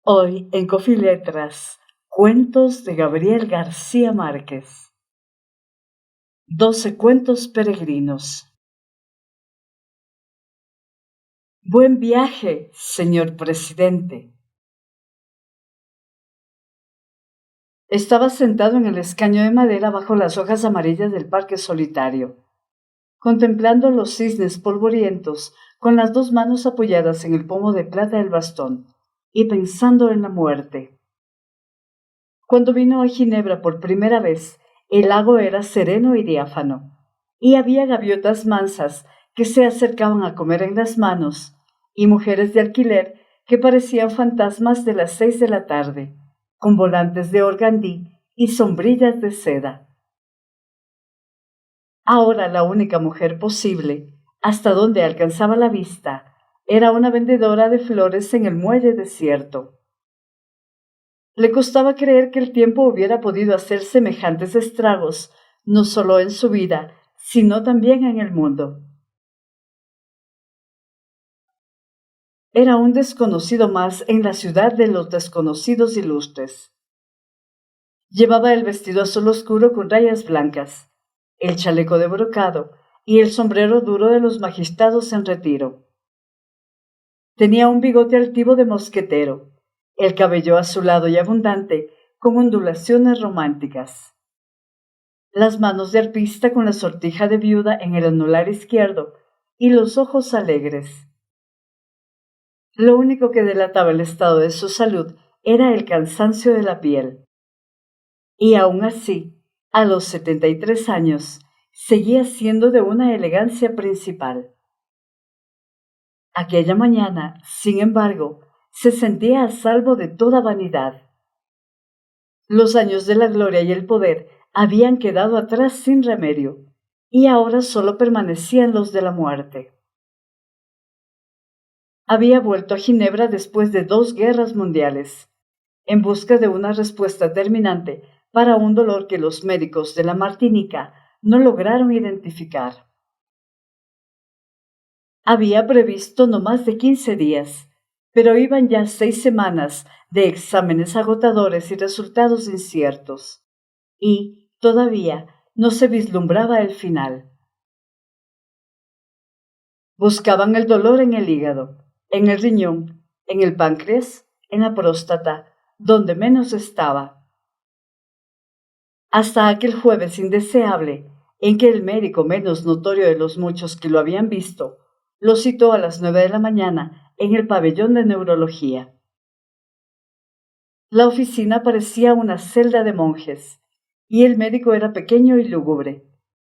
Hoy en Coffee Letras, cuentos de Gabriel García Márquez. 12 cuentos peregrinos. Buen viaje, señor presidente. Estaba sentado en el escaño de madera bajo las hojas amarillas del parque solitario, contemplando los cisnes polvorientos con las dos manos apoyadas en el pomo de plata del bastón y pensando en la muerte. Cuando vino a Ginebra por primera vez, el lago era sereno y diáfano, y había gaviotas mansas que se acercaban a comer en las manos, y mujeres de alquiler que parecían fantasmas de las 6 de la tarde, con volantes de organdí y sombrillas de seda. Ahora la única mujer posible, hasta donde alcanzaba la vista, era una vendedora de flores en el muelle desierto. Le costaba creer que el tiempo hubiera podido hacer semejantes estragos, no solo en su vida, sino también en el mundo. Era un desconocido más en la ciudad de los desconocidos ilustres. Llevaba el vestido azul oscuro con rayas blancas, el chaleco de brocado y el sombrero duro de los magistrados en retiro. Tenía un bigote altivo de mosquetero, el cabello azulado y abundante, con ondulaciones románticas. Las manos de arpista con la sortija de viuda en el anular izquierdo y los ojos alegres. Lo único que delataba el estado de su salud era el cansancio de la piel. Y aún así, a los 73 años, seguía siendo de una elegancia principal. Aquella mañana, sin embargo, se sentía a salvo de toda vanidad. Los años de la gloria y el poder habían quedado atrás sin remedio, y ahora solo permanecían los de la muerte. Había vuelto a Ginebra después de 2 guerras mundiales, en busca de una respuesta terminante para un dolor que los médicos de la Martinica no lograron identificar. Había previsto no más de 15 días, pero iban ya 6 semanas de exámenes agotadores y resultados inciertos, y, todavía, no se vislumbraba el final. Buscaban el dolor en el hígado, en el riñón, en el páncreas, en la próstata, donde menos estaba. Hasta aquel jueves indeseable, en que el médico menos notorio de los muchos que lo habían visto, lo citó a las 9 de la mañana en el pabellón de neurología. La oficina parecía una celda de monjes, y el médico era pequeño y lúgubre,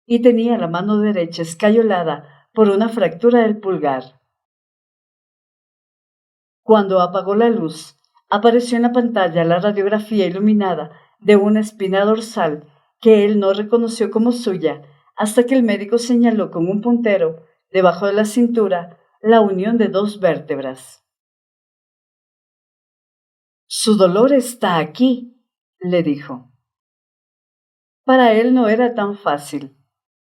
y tenía la mano derecha escayolada por una fractura del pulgar. Cuando apagó la luz, apareció en la pantalla la radiografía iluminada de una espina dorsal que él no reconoció como suya hasta que el médico señaló con un puntero, debajo de la cintura, la unión de 2 vértebras. Su dolor está aquí, le dijo. Para él no era tan fácil.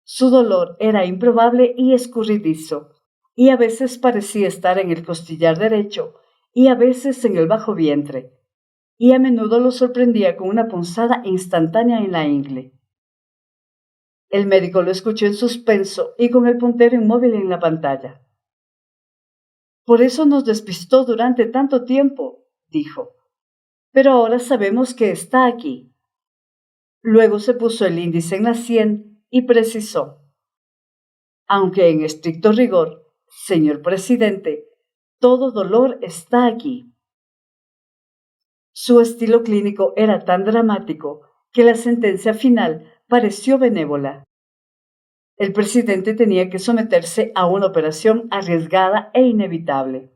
Su dolor era improbable y escurridizo, y a veces parecía estar en el costillar derecho y a veces en el bajo vientre, y a menudo lo sorprendía con una punzada instantánea en la ingle. El médico lo escuchó en suspenso y con el puntero inmóvil en la pantalla. Por eso nos despistó durante tanto tiempo, dijo. Pero ahora sabemos que está aquí. Luego se puso el índice en la sien y precisó. Aunque en estricto rigor, señor presidente, todo dolor está aquí. Su estilo clínico era tan dramático que la sentencia final pareció benévola. El presidente tenía que someterse a una operación arriesgada e inevitable.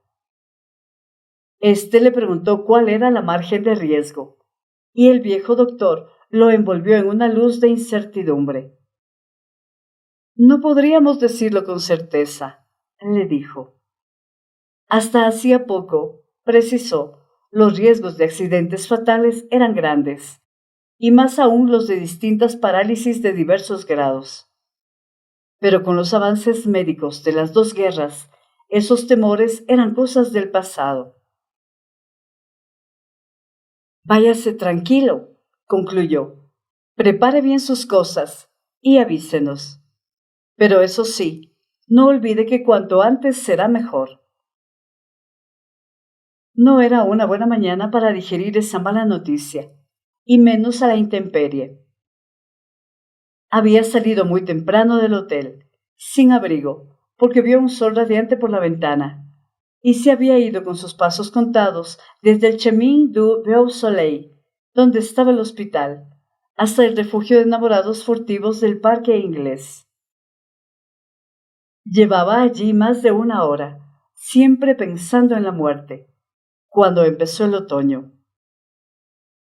Este le preguntó cuál era la margen de riesgo, y el viejo doctor lo envolvió en una luz de incertidumbre. No podríamos decirlo con certeza, le dijo. Hasta hacía poco, precisó, los riesgos de accidentes fatales eran grandes, y más aún los de distintas parálisis de diversos grados. Pero con los avances médicos de las 2 guerras, esos temores eran cosas del pasado. Váyase tranquilo, concluyó. Prepare bien sus cosas y avísenos. Pero eso sí, no olvide que cuanto antes será mejor. No era una buena mañana para digerir esa mala noticia, y menos a la intemperie. Había salido muy temprano del hotel, sin abrigo, porque vio un sol radiante por la ventana, y se había ido con sus pasos contados desde el Chemin du Vieux Soleil, donde estaba el hospital, hasta el refugio de enamorados furtivos del parque inglés. Llevaba allí más de una hora, siempre pensando en la muerte, cuando empezó el otoño.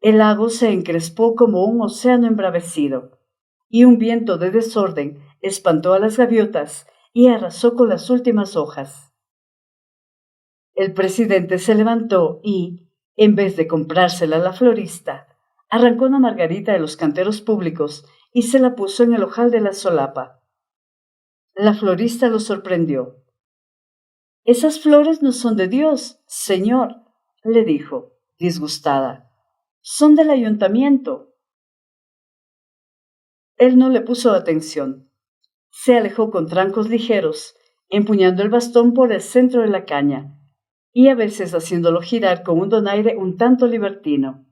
El lago se encrespó como un océano embravecido, y un viento de desorden espantó a las gaviotas y arrasó con las últimas hojas. El presidente se levantó y, en vez de comprársela a la florista, arrancó una margarita de los canteros públicos y se la puso en el ojal de la solapa. La florista lo sorprendió. «Esas flores no son de Dios, señor», le dijo, disgustada. «Son del ayuntamiento». Él no le puso atención. Se alejó con trancos ligeros, empuñando el bastón por el centro de la caña, y a veces haciéndolo girar con un donaire un tanto libertino.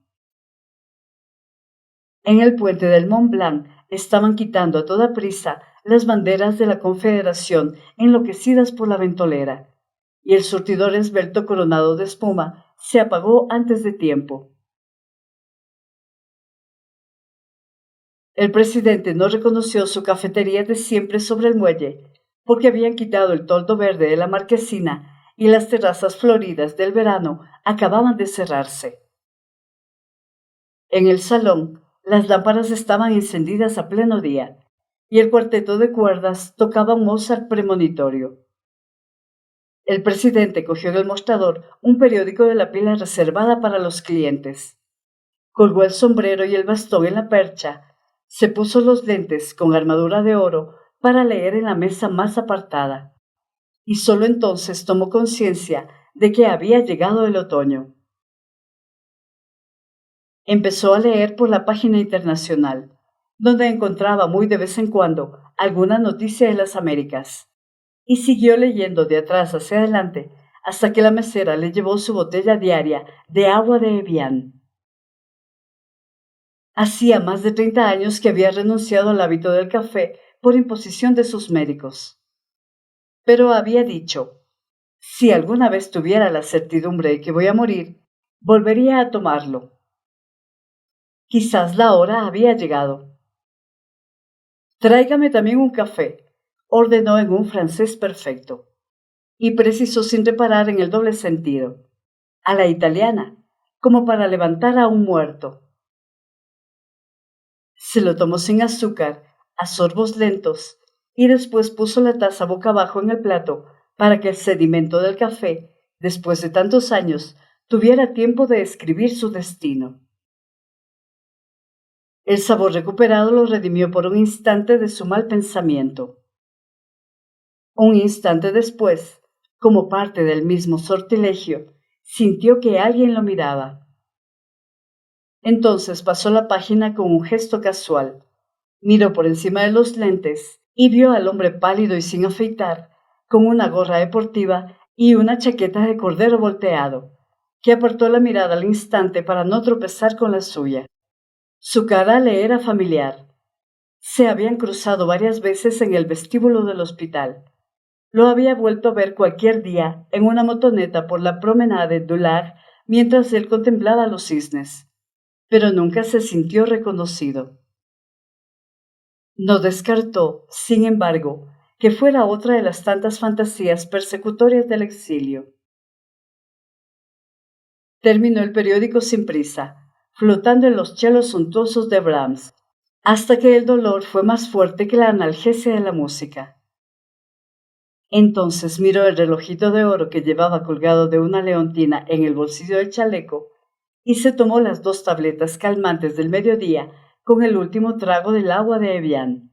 En el puente del Mont Blanc estaban quitando a toda prisa las banderas de la Confederación enloquecidas por la ventolera, y el surtidor esbelto coronado de espuma se apagó antes de tiempo. El presidente no reconoció su cafetería de siempre sobre el muelle, porque habían quitado el toldo verde de la marquesina y las terrazas floridas del verano acababan de cerrarse. En el salón, las lámparas estaban encendidas a pleno día, y el cuarteto de cuerdas tocaba un Mozart premonitorio. El presidente cogió en el mostrador un periódico de la pila reservada para los clientes. Colgó el sombrero y el bastón en la percha, se puso los lentes con armadura de oro para leer en la mesa más apartada, y solo entonces tomó conciencia de que había llegado el otoño. Empezó a leer por la página internacional, donde encontraba muy de vez en cuando alguna noticia de las Américas, y siguió leyendo de atrás hacia adelante hasta que la mesera le llevó su botella diaria de agua de Evian. Hacía más de 30 años que había renunciado al hábito del café por imposición de sus médicos. Pero había dicho, si alguna vez tuviera la certidumbre de que voy a morir, volvería a tomarlo. Quizás la hora había llegado. «Tráigame también un café», ordenó en un francés perfecto, y precisó sin reparar en el doble sentido, a la italiana, como para levantar a un muerto. Se lo tomó sin azúcar, a sorbos lentos, y después puso la taza boca abajo en el plato para que el sedimento del café, después de tantos años, tuviera tiempo de escribir su destino. El sabor recuperado lo redimió por un instante de su mal pensamiento. Un instante después, como parte del mismo sortilegio, sintió que alguien lo miraba. Entonces pasó la página con un gesto casual. Miró por encima de los lentes y vio al hombre pálido y sin afeitar, con una gorra deportiva y una chaqueta de cordero volteado, que apartó la mirada al instante para no tropezar con la suya. Su cara le era familiar. Se habían cruzado varias veces en el vestíbulo del hospital. Lo había vuelto a ver cualquier día en una motoneta por la Promenade du Lac mientras él contemplaba los cisnes, pero nunca se sintió reconocido. No descartó, sin embargo, que fuera otra de las tantas fantasías persecutorias del exilio. Terminó el periódico sin prisa, flotando en los chelos suntuosos de Brahms, hasta que el dolor fue más fuerte que la analgesia de la música. Entonces miró el relojito de oro que llevaba colgado de una leontina en el bolsillo del chaleco y se tomó las 2 tabletas calmantes del mediodía con el último trago del agua de Evian.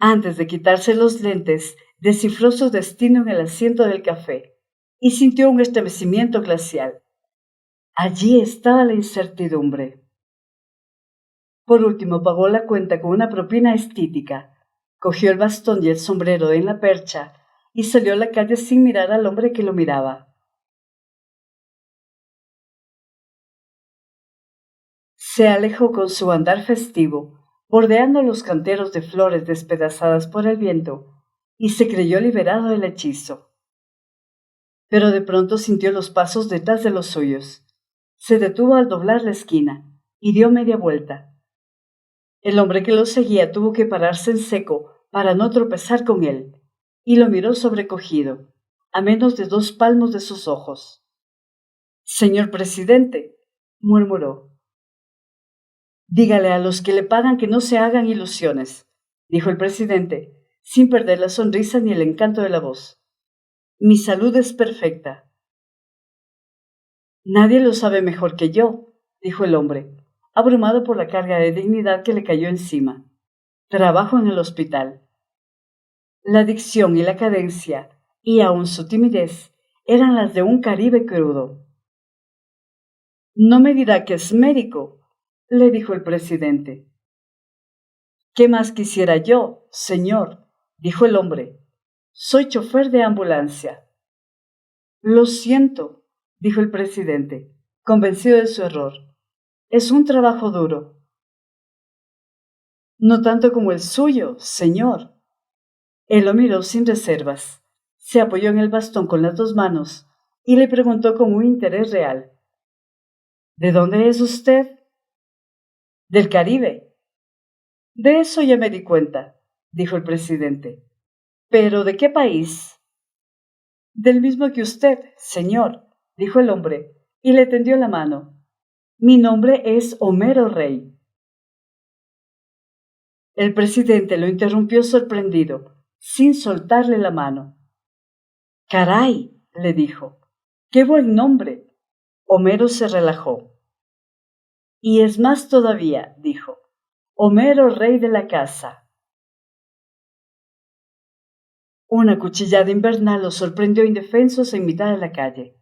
Antes de quitarse los lentes, descifró su destino en el asiento del café y sintió un estremecimiento glacial. Allí estaba la incertidumbre. Por último pagó la cuenta con una propina estítica, cogió el bastón y el sombrero en la percha y salió a la calle sin mirar al hombre que lo miraba. Se alejó con su andar festivo, bordeando los canteros de flores despedazadas por el viento, y se creyó liberado del hechizo. Pero de pronto sintió los pasos detrás de los suyos. Se detuvo al doblar la esquina y dio media vuelta. El hombre que lo seguía tuvo que pararse en seco para no tropezar con él, y lo miró sobrecogido, a menos de 2 palmos de sus ojos. «Señor presidente», murmuró. «Dígale a los que le pagan que no se hagan ilusiones», dijo el presidente, sin perder la sonrisa ni el encanto de la voz. «Mi salud es perfecta». «Nadie lo sabe mejor que yo», dijo el hombre, abrumado por la carga de dignidad que le cayó encima. «Trabajo en el hospital». La dicción y la cadencia, y aun su timidez, eran las de un Caribe crudo. «No me dirá que es médico», le dijo el presidente. «¿Qué más quisiera yo, señor?», dijo el hombre. «Soy chofer de ambulancia». «Lo siento», dijo el presidente, convencido de su error. «Es un trabajo duro». «No tanto como el suyo, señor». Él lo miró sin reservas, se apoyó en el bastón con las 2 manos y le preguntó con un interés real: «¿De dónde es usted?» «Del Caribe». «De eso ya me di cuenta», dijo el presidente. «¿Pero de qué país?» «Del mismo que usted, señor», dijo el hombre, y le tendió la mano. «Mi nombre es Homero Rey». El presidente lo interrumpió sorprendido, sin soltarle la mano. «Caray», le dijo, «qué buen nombre». Homero se relajó. «Y es más todavía», dijo, «Homero Rey de la casa». Una cuchillada invernal los sorprendió indefensos en mitad de la calle.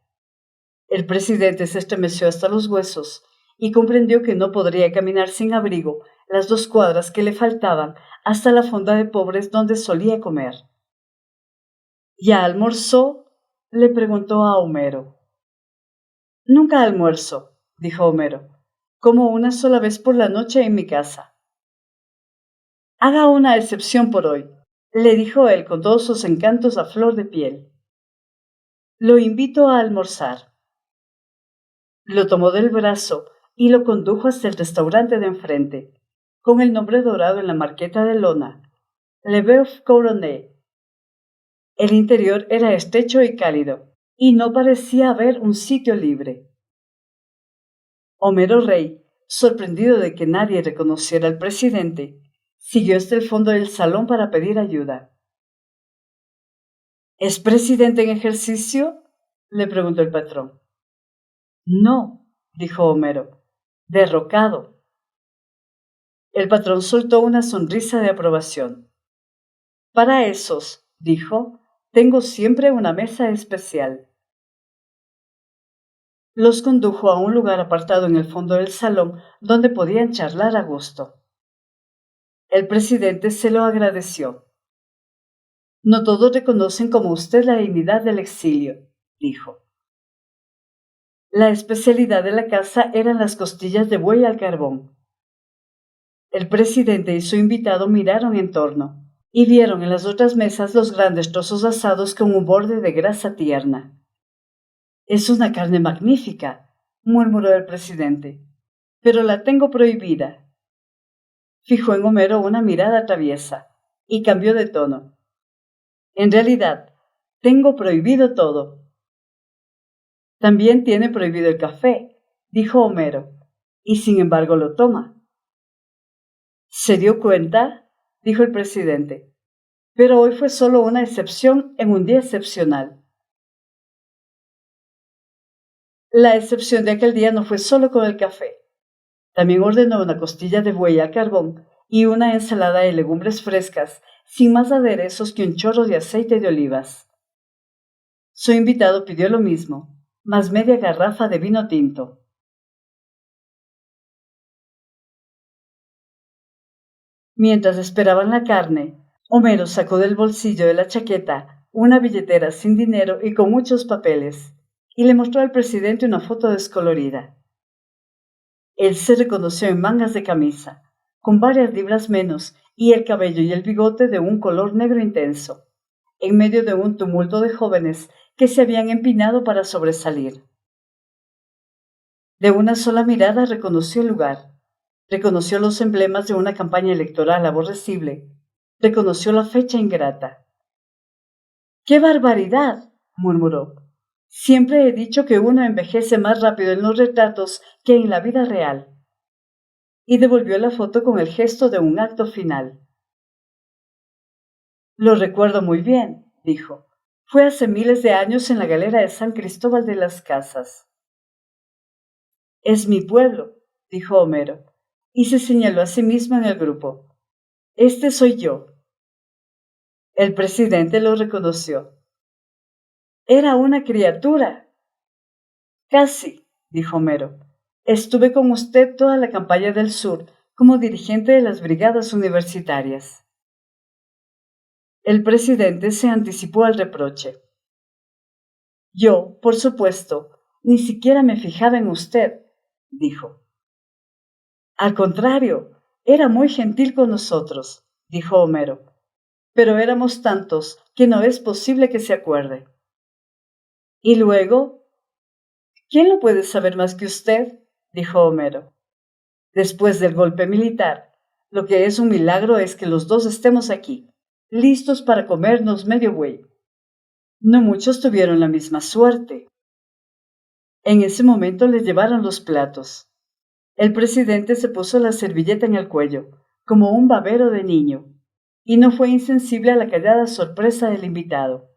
El presidente se estremeció hasta los huesos y comprendió que no podría caminar sin abrigo las 2 cuadras que le faltaban hasta la fonda de pobres donde solía comer. «¿Ya almorzó?», le preguntó a Homero. «Nunca almuerzo», dijo Homero, «como una sola vez por la noche en mi casa». «Haga una excepción por hoy», le dijo él con todos sus encantos a flor de piel. «Lo invito a almorzar». Lo tomó del brazo y lo condujo hasta el restaurante de enfrente, con el nombre dorado en la marqueta de lona, Le Bœuf Couronné. El interior era estrecho y cálido, y no parecía haber un sitio libre. Homero Rey, sorprendido de que nadie reconociera al presidente, siguió hasta el fondo del salón para pedir ayuda. «¿Es presidente en ejercicio?», le preguntó el patrón. «No», dijo Homero, «derrocado». El patrón soltó una sonrisa de aprobación. «Para esos», dijo, «tengo siempre una mesa especial». Los condujo a un lugar apartado en el fondo del salón donde podían charlar a gusto. El presidente se lo agradeció. «No todos reconocen como usted la dignidad del exilio», dijo. La especialidad de la casa eran las costillas de buey al carbón. El presidente y su invitado miraron en torno y vieron en las otras mesas los grandes trozos asados con un borde de grasa tierna. «Es una carne magnífica», murmuró el presidente, «pero la tengo prohibida». Fijó en Homero una mirada traviesa y cambió de tono. «En realidad, tengo prohibido todo». «También tiene prohibido el café», dijo Homero, «y sin embargo lo toma». «¿Se dio cuenta?», dijo el presidente, «pero hoy fue solo una excepción en un día excepcional». La excepción de aquel día no fue solo con el café. También ordenó una costilla de buey al carbón y una ensalada de legumbres frescas, sin más aderezos que un chorro de aceite de olivas. Su invitado pidió lo mismo, más media garrafa de vino tinto. Mientras esperaban la carne, Homero sacó del bolsillo de la chaqueta una billetera sin dinero y con muchos papeles, y le mostró al presidente una foto descolorida. Él se reconoció en mangas de camisa, con varias libras menos, y el cabello y el bigote de un color negro intenso, en medio de un tumulto de jóvenes que se habían empinado para sobresalir. De una sola mirada reconoció el lugar, reconoció los emblemas de una campaña electoral aborrecible, reconoció la fecha ingrata. ¡Qué barbaridad!, murmuró. Siempre he dicho que uno envejece más rápido en los retratos que en la vida real. Y devolvió la foto con el gesto de un acto final. Lo recuerdo muy bien, dijo. Fue hace miles de años en la galera de San Cristóbal de las Casas. Es mi pueblo, dijo Homero, y se señaló a sí mismo en el grupo. Este soy yo. El presidente lo reconoció. Era una criatura. Casi, dijo Homero. Estuve con usted toda la campaña del sur como dirigente de las brigadas universitarias. El presidente se anticipó al reproche. Yo, por supuesto, ni siquiera me fijaba en usted, dijo. Al contrario, era muy gentil con nosotros, dijo Homero, pero éramos tantos que no es posible que se acuerde. ¿Y luego? ¿Quién lo puede saber más que usted?, dijo Homero. Después del golpe militar, lo que es un milagro es que los dos estemos aquí, listos para comernos medio buey. No muchos tuvieron la misma suerte. En ese momento le llevaron los platos. El presidente se puso la servilleta en el cuello, como un babero de niño, y no fue insensible a la callada sorpresa del invitado.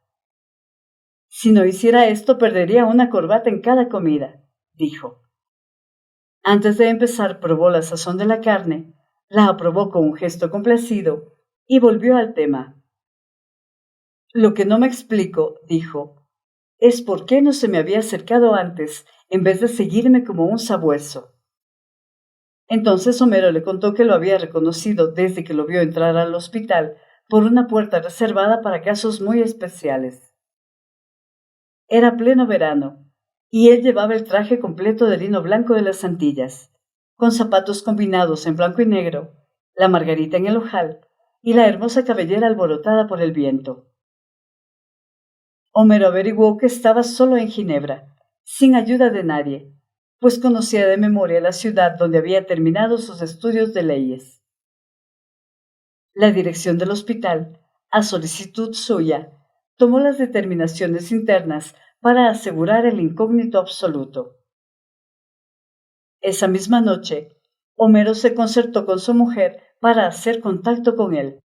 Si no hiciera esto, perdería una corbata en cada comida, dijo. Antes de empezar, probó la sazón de la carne, la aprobó con un gesto complacido y volvió al tema. Lo que no me explico, dijo, es por qué no se me había acercado antes en vez de seguirme como un sabueso. Entonces Homero le contó que lo había reconocido desde que lo vio entrar al hospital por una puerta reservada para casos muy especiales. Era pleno verano, y él llevaba el traje completo de lino blanco de las Antillas, con zapatos combinados en blanco y negro, la margarita en el ojal y la hermosa cabellera alborotada por el viento. Homero averiguó que estaba solo en Ginebra, sin ayuda de nadie, pues conocía de memoria la ciudad donde había terminado sus estudios de leyes. La dirección del hospital, a solicitud suya, tomó las determinaciones internas para asegurar el incógnito absoluto. Esa misma noche, Homero se concertó con su mujer para hacer contacto con él.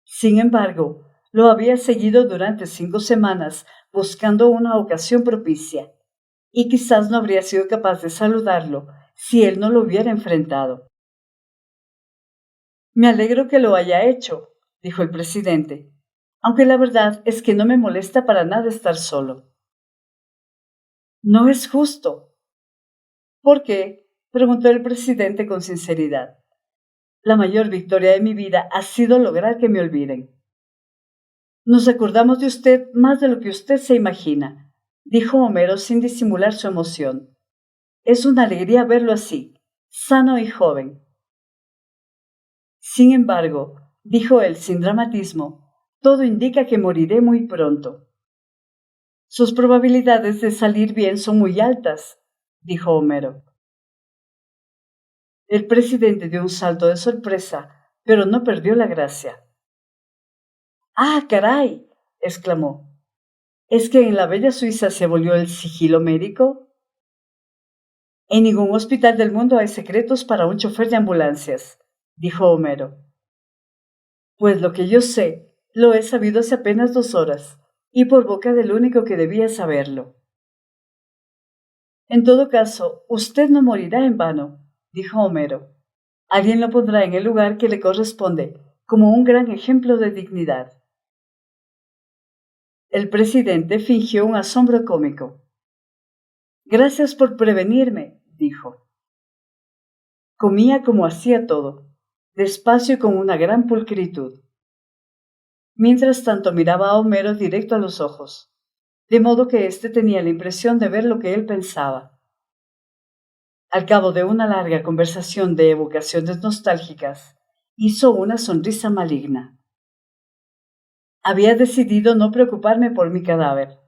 Sin embargo, lo había seguido durante 5 semanas buscando una ocasión propicia, y quizás no habría sido capaz de saludarlo si él no lo hubiera enfrentado. Me alegro que lo haya hecho, dijo el presidente, aunque la verdad es que no me molesta para nada estar solo. No es justo. ¿Por qué?, preguntó el presidente con sinceridad. La mayor victoria de mi vida ha sido lograr que me olviden. Nos acordamos de usted más de lo que usted se imagina, dijo Homero sin disimular su emoción. Es una alegría verlo así, sano y joven. Sin embargo, dijo él sin dramatismo, todo indica que moriré muy pronto. Sus probabilidades de salir bien son muy altas, dijo Homero. El presidente dio un salto de sorpresa, pero no perdió la gracia. ¡Ah, caray!, exclamó. ¿Es que en la bella Suiza se abolió el sigilo médico? En ningún hospital del mundo hay secretos para un chofer de ambulancias, dijo Homero. Pues lo que yo sé, lo he sabido hace apenas 2 horas, y por boca del único que debía saberlo. En todo caso, usted no morirá en vano, dijo Homero. Alguien lo pondrá en el lugar que le corresponde, como un gran ejemplo de dignidad. El presidente fingió un asombro cómico. Gracias por prevenirme, dijo. Comía como hacía todo. despacio y con una gran pulcritud. Mientras tanto miraba a Homero directo a los ojos, de modo que éste tenía la impresión de ver lo que él pensaba. Al cabo de una larga conversación de evocaciones nostálgicas, hizo una sonrisa maligna. Había decidido no preocuparme por mi cadáver,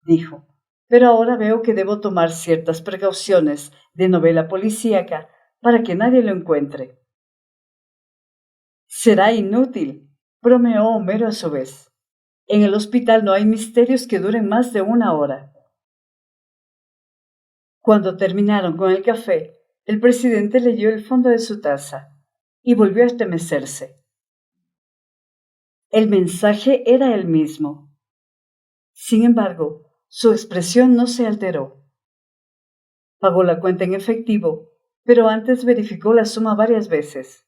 dijo, pero ahora veo que debo tomar ciertas precauciones de novela policíaca para que nadie lo encuentre. Será inútil, bromeó Homero a su vez. En el hospital no hay misterios que duren más de una hora. Cuando terminaron con el café, el presidente leyó el fondo de su taza y volvió a estremecerse. El mensaje era el mismo. Sin embargo, su expresión no se alteró. Pagó la cuenta en efectivo, pero antes verificó la suma varias veces.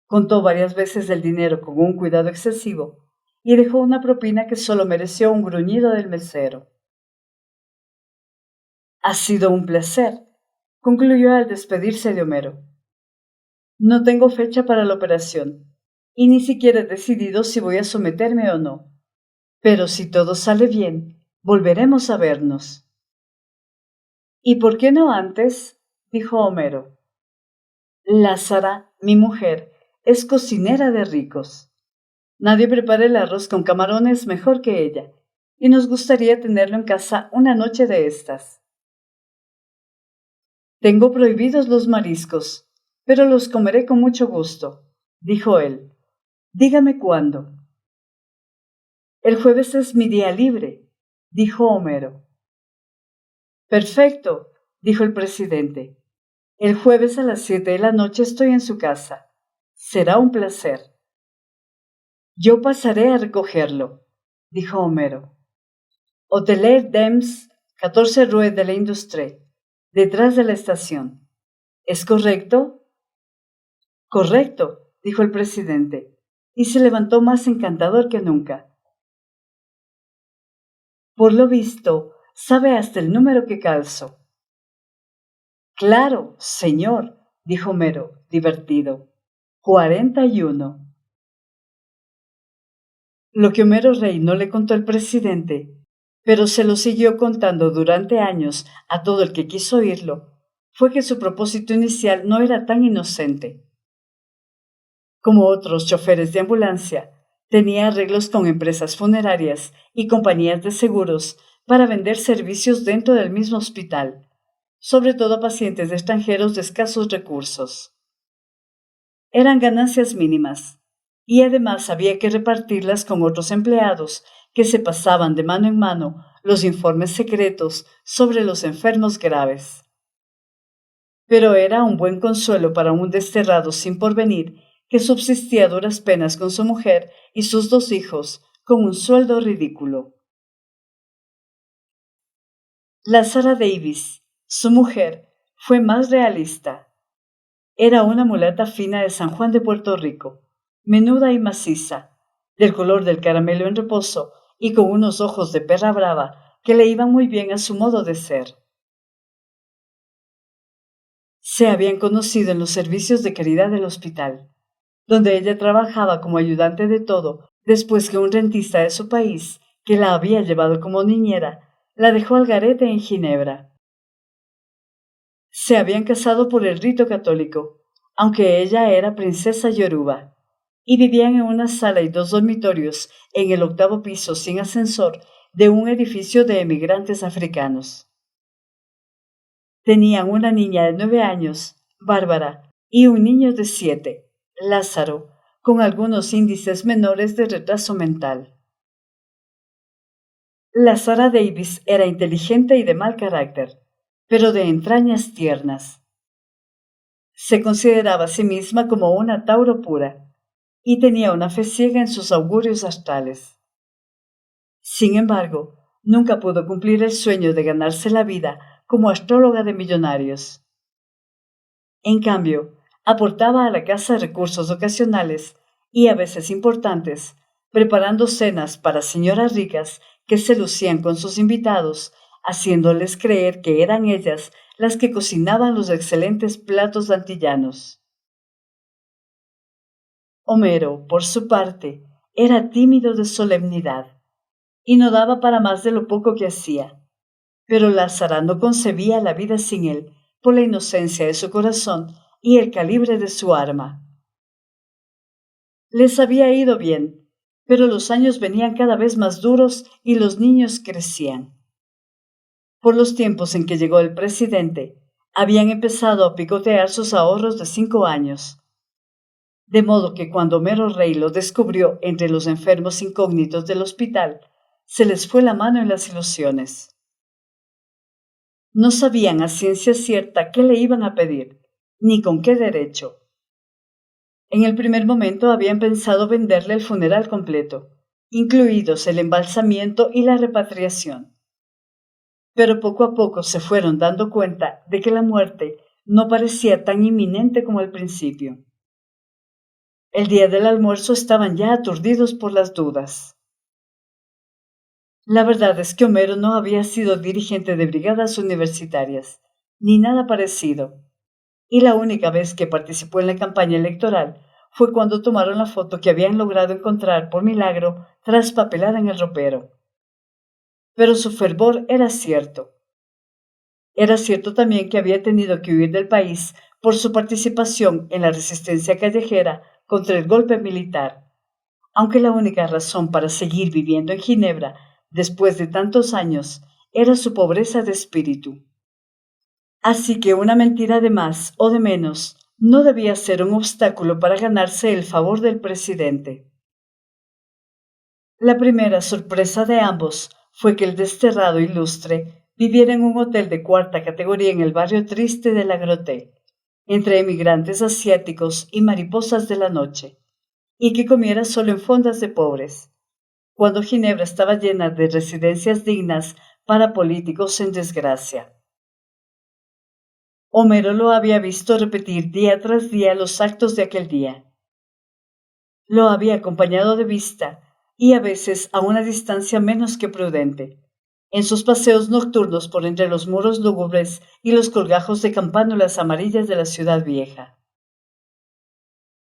Contó varias veces el dinero con un cuidado excesivo y dejó una propina que solo mereció un gruñido del mesero. Ha sido un placer, concluyó al despedirse de Homero. No tengo fecha para la operación y ni siquiera he decidido si voy a someterme o no. Pero si todo sale bien, volveremos a vernos. ¿Y por qué no antes? Dijo Homero. Lázara, mi mujer, es cocinera de ricos. Nadie prepara el arroz con camarones mejor que ella, y nos gustaría tenerlo en casa una noche de estas. Tengo prohibidos los mariscos, pero los comeré con mucho gusto, dijo él. Dígame cuándo. El jueves es mi día libre, dijo Homero. Perfecto, dijo el presidente. El jueves a las 7 de la noche estoy en su casa. Será un placer. Yo pasaré a recogerlo, dijo Homero. Hoteler Dems, 14 Rue de la Industrie, detrás de la estación. ¿Es correcto? Correcto, dijo el presidente, y se levantó más encantador que nunca. Por lo visto, sabe hasta el número que calzo. Claro, señor, dijo Homero, divertido. 41. Lo que Homero Rey no le contó al presidente, pero se lo siguió contando durante años a todo el que quiso oírlo, fue que su propósito inicial no era tan inocente. Como otros choferes de ambulancia, tenía arreglos con empresas funerarias y compañías de seguros para vender servicios dentro del mismo hospital, sobre todo a pacientes extranjeros de escasos recursos. Eran ganancias mínimas, y además había que repartirlas con otros empleados que se pasaban de mano en mano los informes secretos sobre los enfermos graves. Pero era un buen consuelo para un desterrado sin porvenir que subsistía a duras penas con su mujer y sus 2 hijos con un sueldo ridículo. Lázara Davis, su mujer, fue más realista. Era una mulata fina de San Juan de Puerto Rico, menuda y maciza, del color del caramelo en reposo y con unos ojos de perra brava que le iban muy bien a su modo de ser. Se habían conocido en los servicios de caridad del hospital, donde ella trabajaba como ayudante de todo después que un rentista de su país, que la había llevado como niñera, la dejó al garete en Ginebra. Se habían casado por el rito católico, aunque ella era princesa yoruba, y vivían en una sala y 2 dormitorios en el 8º piso sin ascensor de un edificio de emigrantes africanos. Tenían una niña de 9 años, Bárbara, y un niño de 7, Lázaro, con algunos índices menores de retraso mental. Lázara Davis era inteligente y de mal carácter, pero de entrañas tiernas. Se consideraba a sí misma como una Tauro pura, y tenía una fe ciega en sus augurios astrales. Sin embargo, nunca pudo cumplir el sueño de ganarse la vida como astróloga de millonarios. En cambio, aportaba a la casa recursos ocasionales y a veces importantes, preparando cenas para señoras ricas que se lucían con sus invitados, haciéndoles creer que eran ellas las que cocinaban los excelentes platos antillanos. Homero, por su parte, era tímido de solemnidad y no daba para más de lo poco que hacía. Pero Lázara no concebía la vida sin él por la inocencia de su corazón y el calibre de su arma. Les había ido bien, pero los años venían cada vez más duros y los niños crecían. Por los tiempos en que llegó el presidente, habían empezado a picotear sus ahorros de 5 años. De modo que cuando Homero Rey lo descubrió entre los enfermos incógnitos del hospital, se les fue la mano en las ilusiones. No sabían a ciencia cierta qué le iban a pedir, ni con qué derecho. En el primer momento habían pensado venderle el funeral completo, incluidos el embalsamiento y la repatriación. Pero poco a poco se fueron dando cuenta de que la muerte no parecía tan inminente como al principio. El día del almuerzo estaban ya aturdidos por las dudas. La verdad es que Homero no había sido dirigente de brigadas universitarias, ni nada parecido, y la única vez que participó en la campaña electoral fue cuando tomaron la foto que habían logrado encontrar por milagro traspapelada en el ropero. Pero su fervor era cierto. Era cierto también que había tenido que huir del país por su participación en la resistencia callejera contra el golpe militar, aunque la única razón para seguir viviendo en Ginebra después de tantos años era su pobreza de espíritu. Así que una mentira de más o de menos no debía ser un obstáculo para ganarse el favor del presidente. La primera sorpresa de ambos fue que el desterrado ilustre viviera en un hotel de cuarta categoría en el barrio triste de la Grotte, entre emigrantes asiáticos y mariposas de la noche, y que comiera solo en fondas de pobres, cuando Ginebra estaba llena de residencias dignas para políticos en desgracia. Homero lo había visto repetir día tras día los actos de aquel día. Lo había acompañado de vista y a veces a una distancia menos que prudente, en sus paseos nocturnos por entre los muros lúgubres y los colgajos de campánulas amarillas de la ciudad vieja.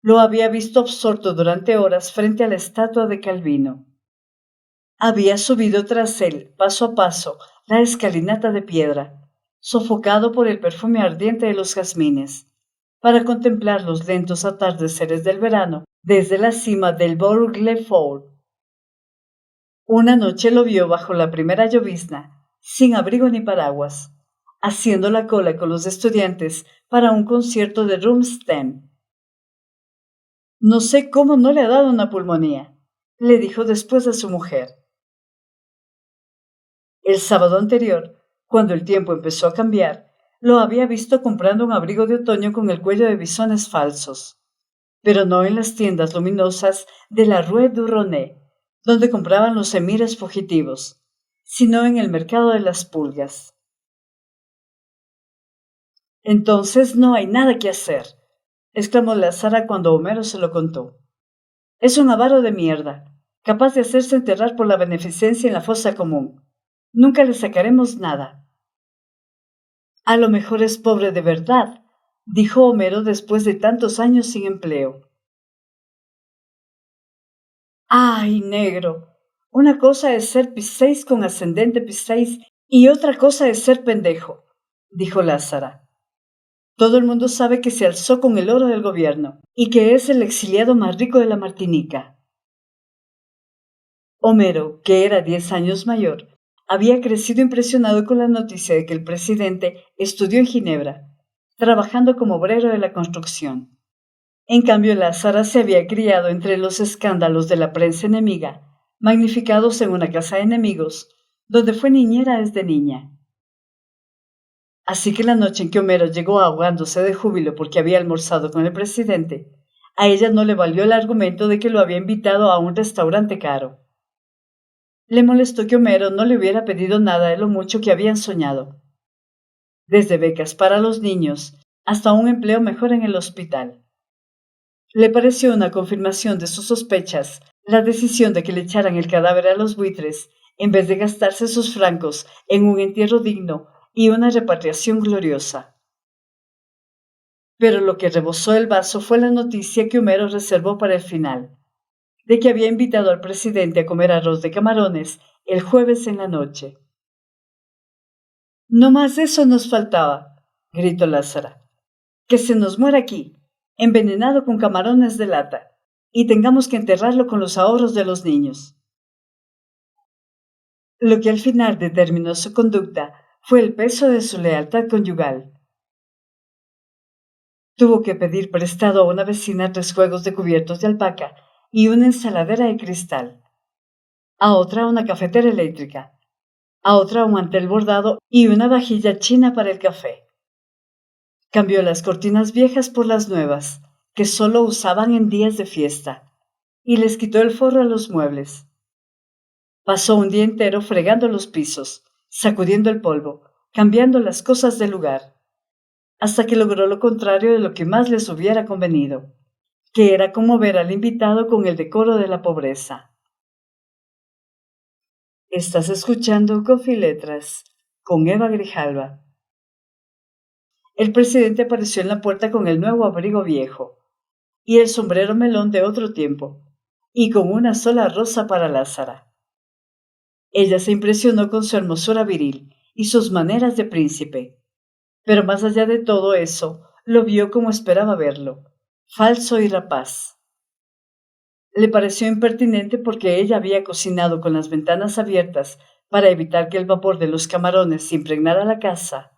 Lo había visto absorto durante horas frente a la estatua de Calvino. Había subido tras él, paso a paso, la escalinata de piedra, sofocado por el perfume ardiente de los jazmines, para contemplar los lentos atardeceres del verano desde la cima del Bourg Le Fort. Una noche lo vio bajo la primera llovizna, sin abrigo ni paraguas, haciendo la cola con los estudiantes para un concierto de Rammstein. No sé cómo no le ha dado una pulmonía, le dijo después a su mujer. El sábado anterior, cuando el tiempo empezó a cambiar, lo había visto comprando un abrigo de otoño con el cuello de bisones falsos, pero no en las tiendas luminosas de la Rue du Ronet, donde compraban los emires fugitivos, sino en el mercado de las pulgas. Entonces no hay nada que hacer, exclamó Lázara cuando Homero se lo contó. Es un avaro de mierda, capaz de hacerse enterrar por la beneficencia en la fosa común. Nunca le sacaremos nada. A lo mejor es pobre de verdad, dijo Homero después de tantos años sin empleo. ¡Ay, negro! Una cosa es ser Piscis con ascendente Piscis y otra cosa es ser pendejo, dijo Lázara. Todo el mundo sabe que se alzó con el oro del gobierno y que es el exiliado más rico de la Martinica. Homero, que era 10 años mayor, había crecido impresionado con la noticia de que el presidente estudió en Ginebra, trabajando como obrero de la construcción. En cambio, Lázara se había criado entre los escándalos de la prensa enemiga, magnificados en una casa de enemigos, donde fue niñera desde niña. Así que la noche en que Homero llegó ahogándose de júbilo porque había almorzado con el presidente, a ella no le valió el argumento de que lo había invitado a un restaurante caro. Le molestó que Homero no le hubiera pedido nada de lo mucho que habían soñado, desde becas para los niños hasta un empleo mejor en el hospital. Le pareció una confirmación de sus sospechas la decisión de que le echaran el cadáver a los buitres en vez de gastarse sus francos en un entierro digno y una repatriación gloriosa. Pero lo que rebosó el vaso fue la noticia que Homero reservó para el final, de que había invitado al presidente a comer arroz de camarones el jueves en la noche. No más eso nos faltaba, gritó Lázara. Que se nos muera aquí, envenenado con camarones de lata, y tengamos que enterrarlo con los ahorros de los niños. Lo que al final determinó su conducta fue el peso de su lealtad conyugal. Tuvo que pedir prestado a una vecina 3 juegos de cubiertos de alpaca y una ensaladera de cristal, a otra una cafetera eléctrica, a otra un mantel bordado y una vajilla china para el café. Cambió las cortinas viejas por las nuevas, que solo usaban en días de fiesta, y les quitó el forro a los muebles. Pasó un día entero fregando los pisos, sacudiendo el polvo, cambiando las cosas de lugar, hasta que logró lo contrario de lo que más les hubiera convenido, que era conmover al invitado con el decoro de la pobreza. Estás escuchando Coffee Letras con Eva Grijalva. El presidente apareció en la puerta con el nuevo abrigo viejo y el sombrero melón de otro tiempo, y con una sola rosa para Lázara. Ella se impresionó con su hermosura viril y sus maneras de príncipe, pero más allá de todo eso, lo vio como esperaba verlo, falso y rapaz. Le pareció impertinente porque ella había cocinado con las ventanas abiertas para evitar que el vapor de los camarones se impregnara la casa,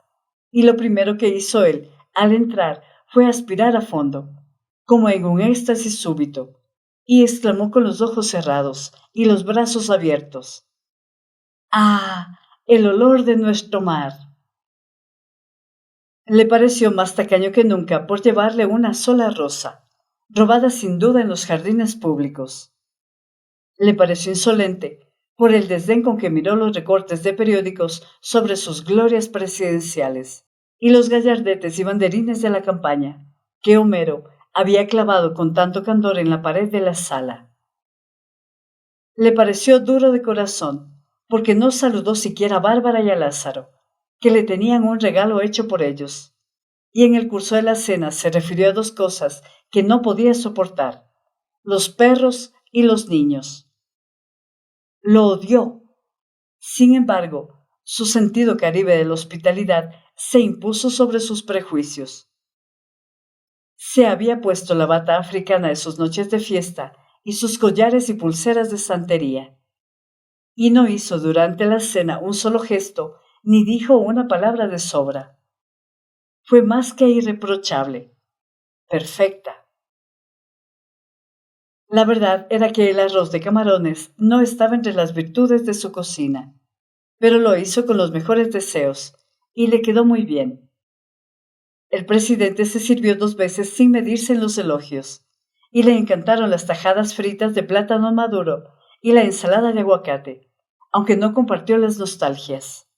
y lo primero que hizo él, al entrar, fue aspirar a fondo, como en un éxtasis súbito, y exclamó con los ojos cerrados y los brazos abiertos: ¡Ah, el olor de nuestro mar! Le pareció más tacaño que nunca por llevarle una sola rosa, robada sin duda en los jardines públicos. Le pareció insolente por el desdén con que miró los recortes de periódicos sobre sus glorias presidenciales y los gallardetes y banderines de la campaña, que Homero había clavado con tanto candor en la pared de la sala. Le pareció duro de corazón, porque no saludó siquiera a Bárbara y a Lázaro, que le tenían un regalo hecho por ellos, y en el curso de la cena se refirió a 2 cosas que no podía soportar: los perros y los niños. Lo odió. Sin embargo, su sentido caribe de la hospitalidad se impuso sobre sus prejuicios. Se había puesto la bata africana de sus noches de fiesta y sus collares y pulseras de santería, y no hizo durante la cena un solo gesto ni dijo una palabra de sobra. Fue más que irreprochable, perfecta. La verdad era que el arroz de camarones no estaba entre las virtudes de su cocina, pero lo hizo con los mejores deseos y le quedó muy bien. El presidente se sirvió 2 veces sin medirse en los elogios, y le encantaron las tajadas fritas de plátano maduro y la ensalada de aguacate, aunque no compartió las nostalgias.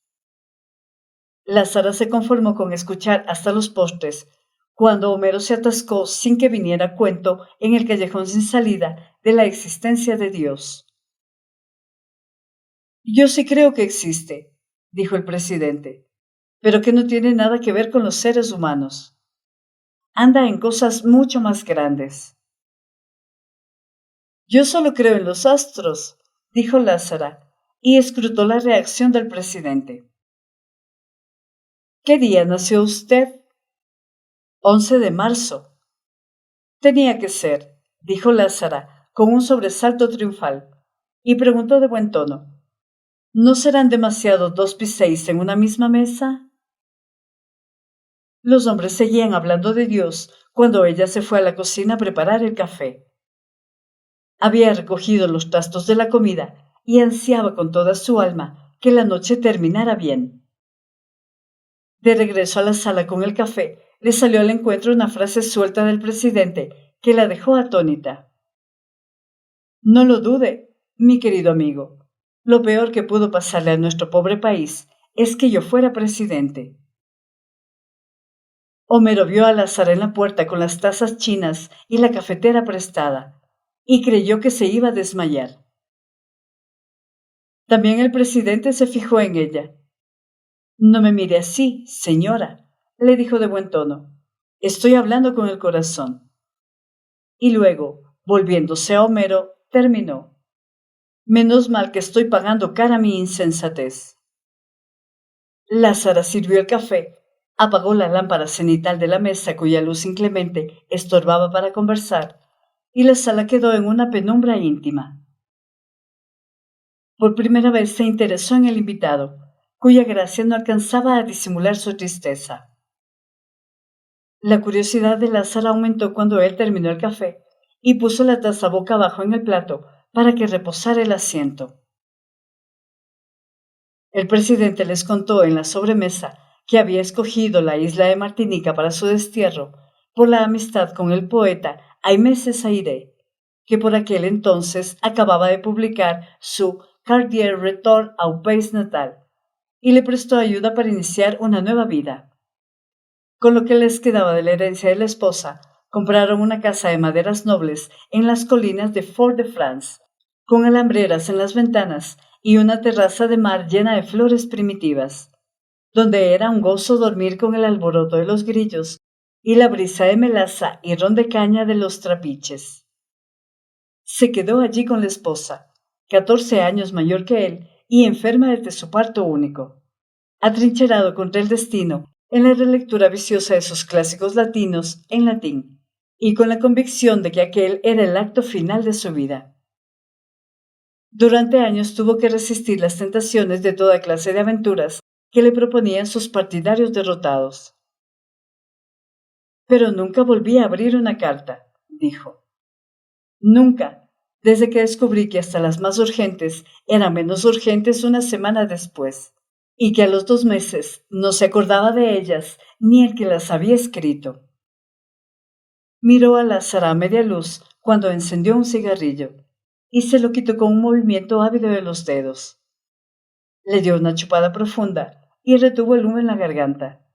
Lázaro se conformó con escuchar hasta los postres, cuando Homero se atascó sin que viniera a cuento en el callejón sin salida de la existencia de Dios. Yo sí creo que existe, dijo el presidente, pero que no tiene nada que ver con los seres humanos. Anda en cosas mucho más grandes. Yo solo creo en los astros, dijo Lázara, y escrutó la reacción del presidente. ¿Qué día nació usted? 11 de marzo. Tenía que ser, dijo Lázara, con un sobresalto triunfal, y preguntó de buen tono: ¿no serán demasiado 2 × 6 en una misma mesa? Los hombres seguían hablando de Dios cuando ella se fue a la cocina a preparar el café. Había recogido los trastos de la comida y ansiaba con toda su alma que la noche terminara bien. De regreso a la sala con el café, le salió al encuentro una frase suelta del presidente que la dejó atónita. No lo dude, mi querido amigo. Lo peor que pudo pasarle a nuestro pobre país es que yo fuera presidente. Homero vio a Lázaro en la puerta con las tazas chinas y la cafetera prestada, y creyó que se iba a desmayar. También el presidente se fijó en ella. No me mire así, señora, le dijo de buen tono. Estoy hablando con el corazón. Y luego, volviéndose a Homero, terminó. Menos mal que estoy pagando cara mi insensatez. Lázara sirvió el café, apagó la lámpara cenital de la mesa cuya luz inclemente estorbaba para conversar, y la sala quedó en una penumbra íntima. Por primera vez se interesó en el invitado, cuya gracia no alcanzaba a disimular su tristeza. La curiosidad de Lázara aumentó cuando él terminó el café y puso la taza boca abajo en el plato para que reposara el asiento. El presidente les contó en la sobremesa que había escogido la isla de Martinica para su destierro por la amistad con el poeta Aimé Césaire, que por aquel entonces acababa de publicar su Cartier Retour au Pays Natal y le prestó ayuda para iniciar una nueva vida. Con lo que les quedaba de la herencia de la esposa, compraron una casa de maderas nobles en las colinas de Fort-de-France, con alambreras en las ventanas y una terraza de mar llena de flores primitivas, donde era un gozo dormir con el alboroto de los grillos y la brisa de melaza y ron de caña de los trapiches. Se quedó allí con la esposa, 14 años mayor que él y enferma desde su parto único, atrincherado contra el destino en la relectura viciosa de sus clásicos latinos en latín, y con la convicción de que aquel era el acto final de su vida. Durante años tuvo que resistir las tentaciones de toda clase de aventuras que le proponían sus partidarios derrotados. Pero nunca volví a abrir una carta, dijo. Nunca, desde que descubrí que hasta las más urgentes eran menos urgentes una semana después, y que a los 2 meses no se acordaba de ellas ni el que las había escrito. Miró a Lázara a media luz cuando encendió un cigarrillo, y se lo quitó con un movimiento ávido de los dedos. Le dio una chupada profunda y retuvo el humo en la garganta.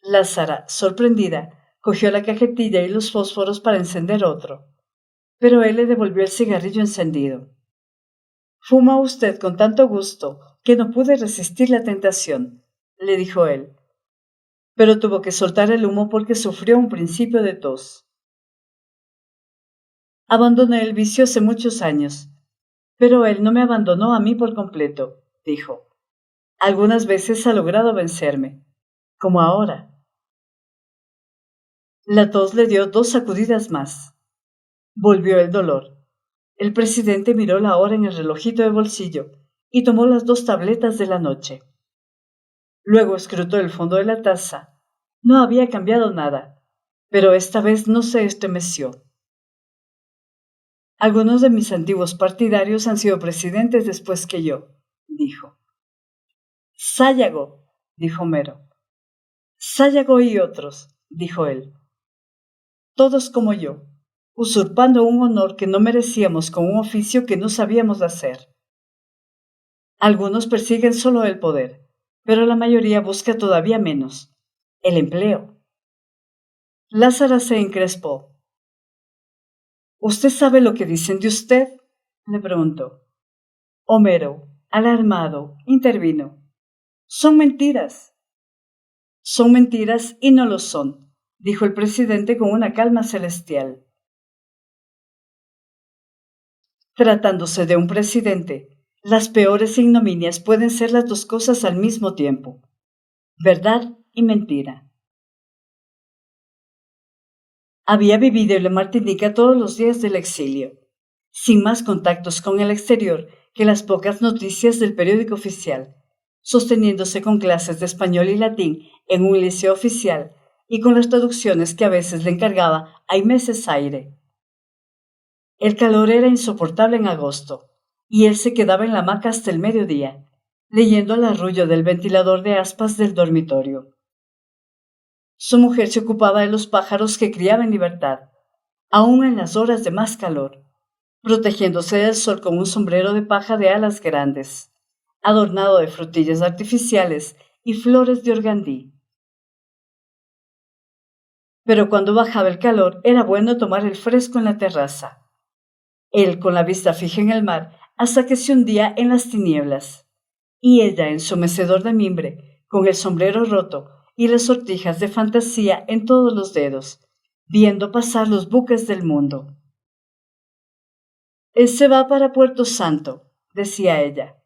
Lázara, sorprendida, cogió la cajetilla y los fósforos para encender otro, pero él le devolvió el cigarrillo encendido. Fuma usted con tanto gusto que no pude resistir la tentación, le dijo él, pero tuvo que soltar el humo porque sufrió un principio de tos. Abandoné el vicio hace muchos años, pero él no me abandonó a mí por completo, dijo. Algunas veces ha logrado vencerme, como ahora. La tos le dio 2 sacudidas más. Volvió el dolor. El presidente miró la hora en el relojito de bolsillo y tomó las 2 tabletas de la noche. Luego escrutó el fondo de la taza. No había cambiado nada, pero esta vez no se estremeció. Algunos de mis antiguos partidarios han sido presidentes después que yo, dijo. Sáyago, dijo Homero. Sáyago y otros, dijo él. Todos como yo, usurpando un honor que no merecíamos con un oficio que no sabíamos hacer. Algunos persiguen solo el poder, pero la mayoría busca todavía menos, el empleo. Lázara se encrespó. ¿Usted sabe lo que dicen de usted?, le preguntó. Homero, alarmado, intervino. Son mentiras. Son mentiras y no lo son, dijo el presidente con una calma celestial. Tratándose de un presidente, las peores ignominias pueden ser las 2 cosas al mismo tiempo, verdad y mentira. Había vivido en la Martinica todos los días del exilio, sin más contactos con el exterior que las pocas noticias del periódico oficial, sosteniéndose con clases de español y latín en un liceo oficial y con las traducciones que a veces le encargaba Aimé Césaire. El calor era insoportable en agosto, y él se quedaba en la hamaca hasta el mediodía, leyendo el arrullo del ventilador de aspas del dormitorio. Su mujer se ocupaba de los pájaros que criaba en libertad, aún en las horas de más calor, protegiéndose del sol con un sombrero de paja de alas grandes, adornado de frutillas artificiales y flores de organdí. Pero cuando bajaba el calor era bueno tomar el fresco en la terraza. Él con la vista fija en el mar hasta que se hundía en las tinieblas, y ella en su mecedor de mimbre, con el sombrero roto y las sortijas de fantasía en todos los dedos, viendo pasar los buques del mundo. «Ese va para Puerto Santo», decía ella.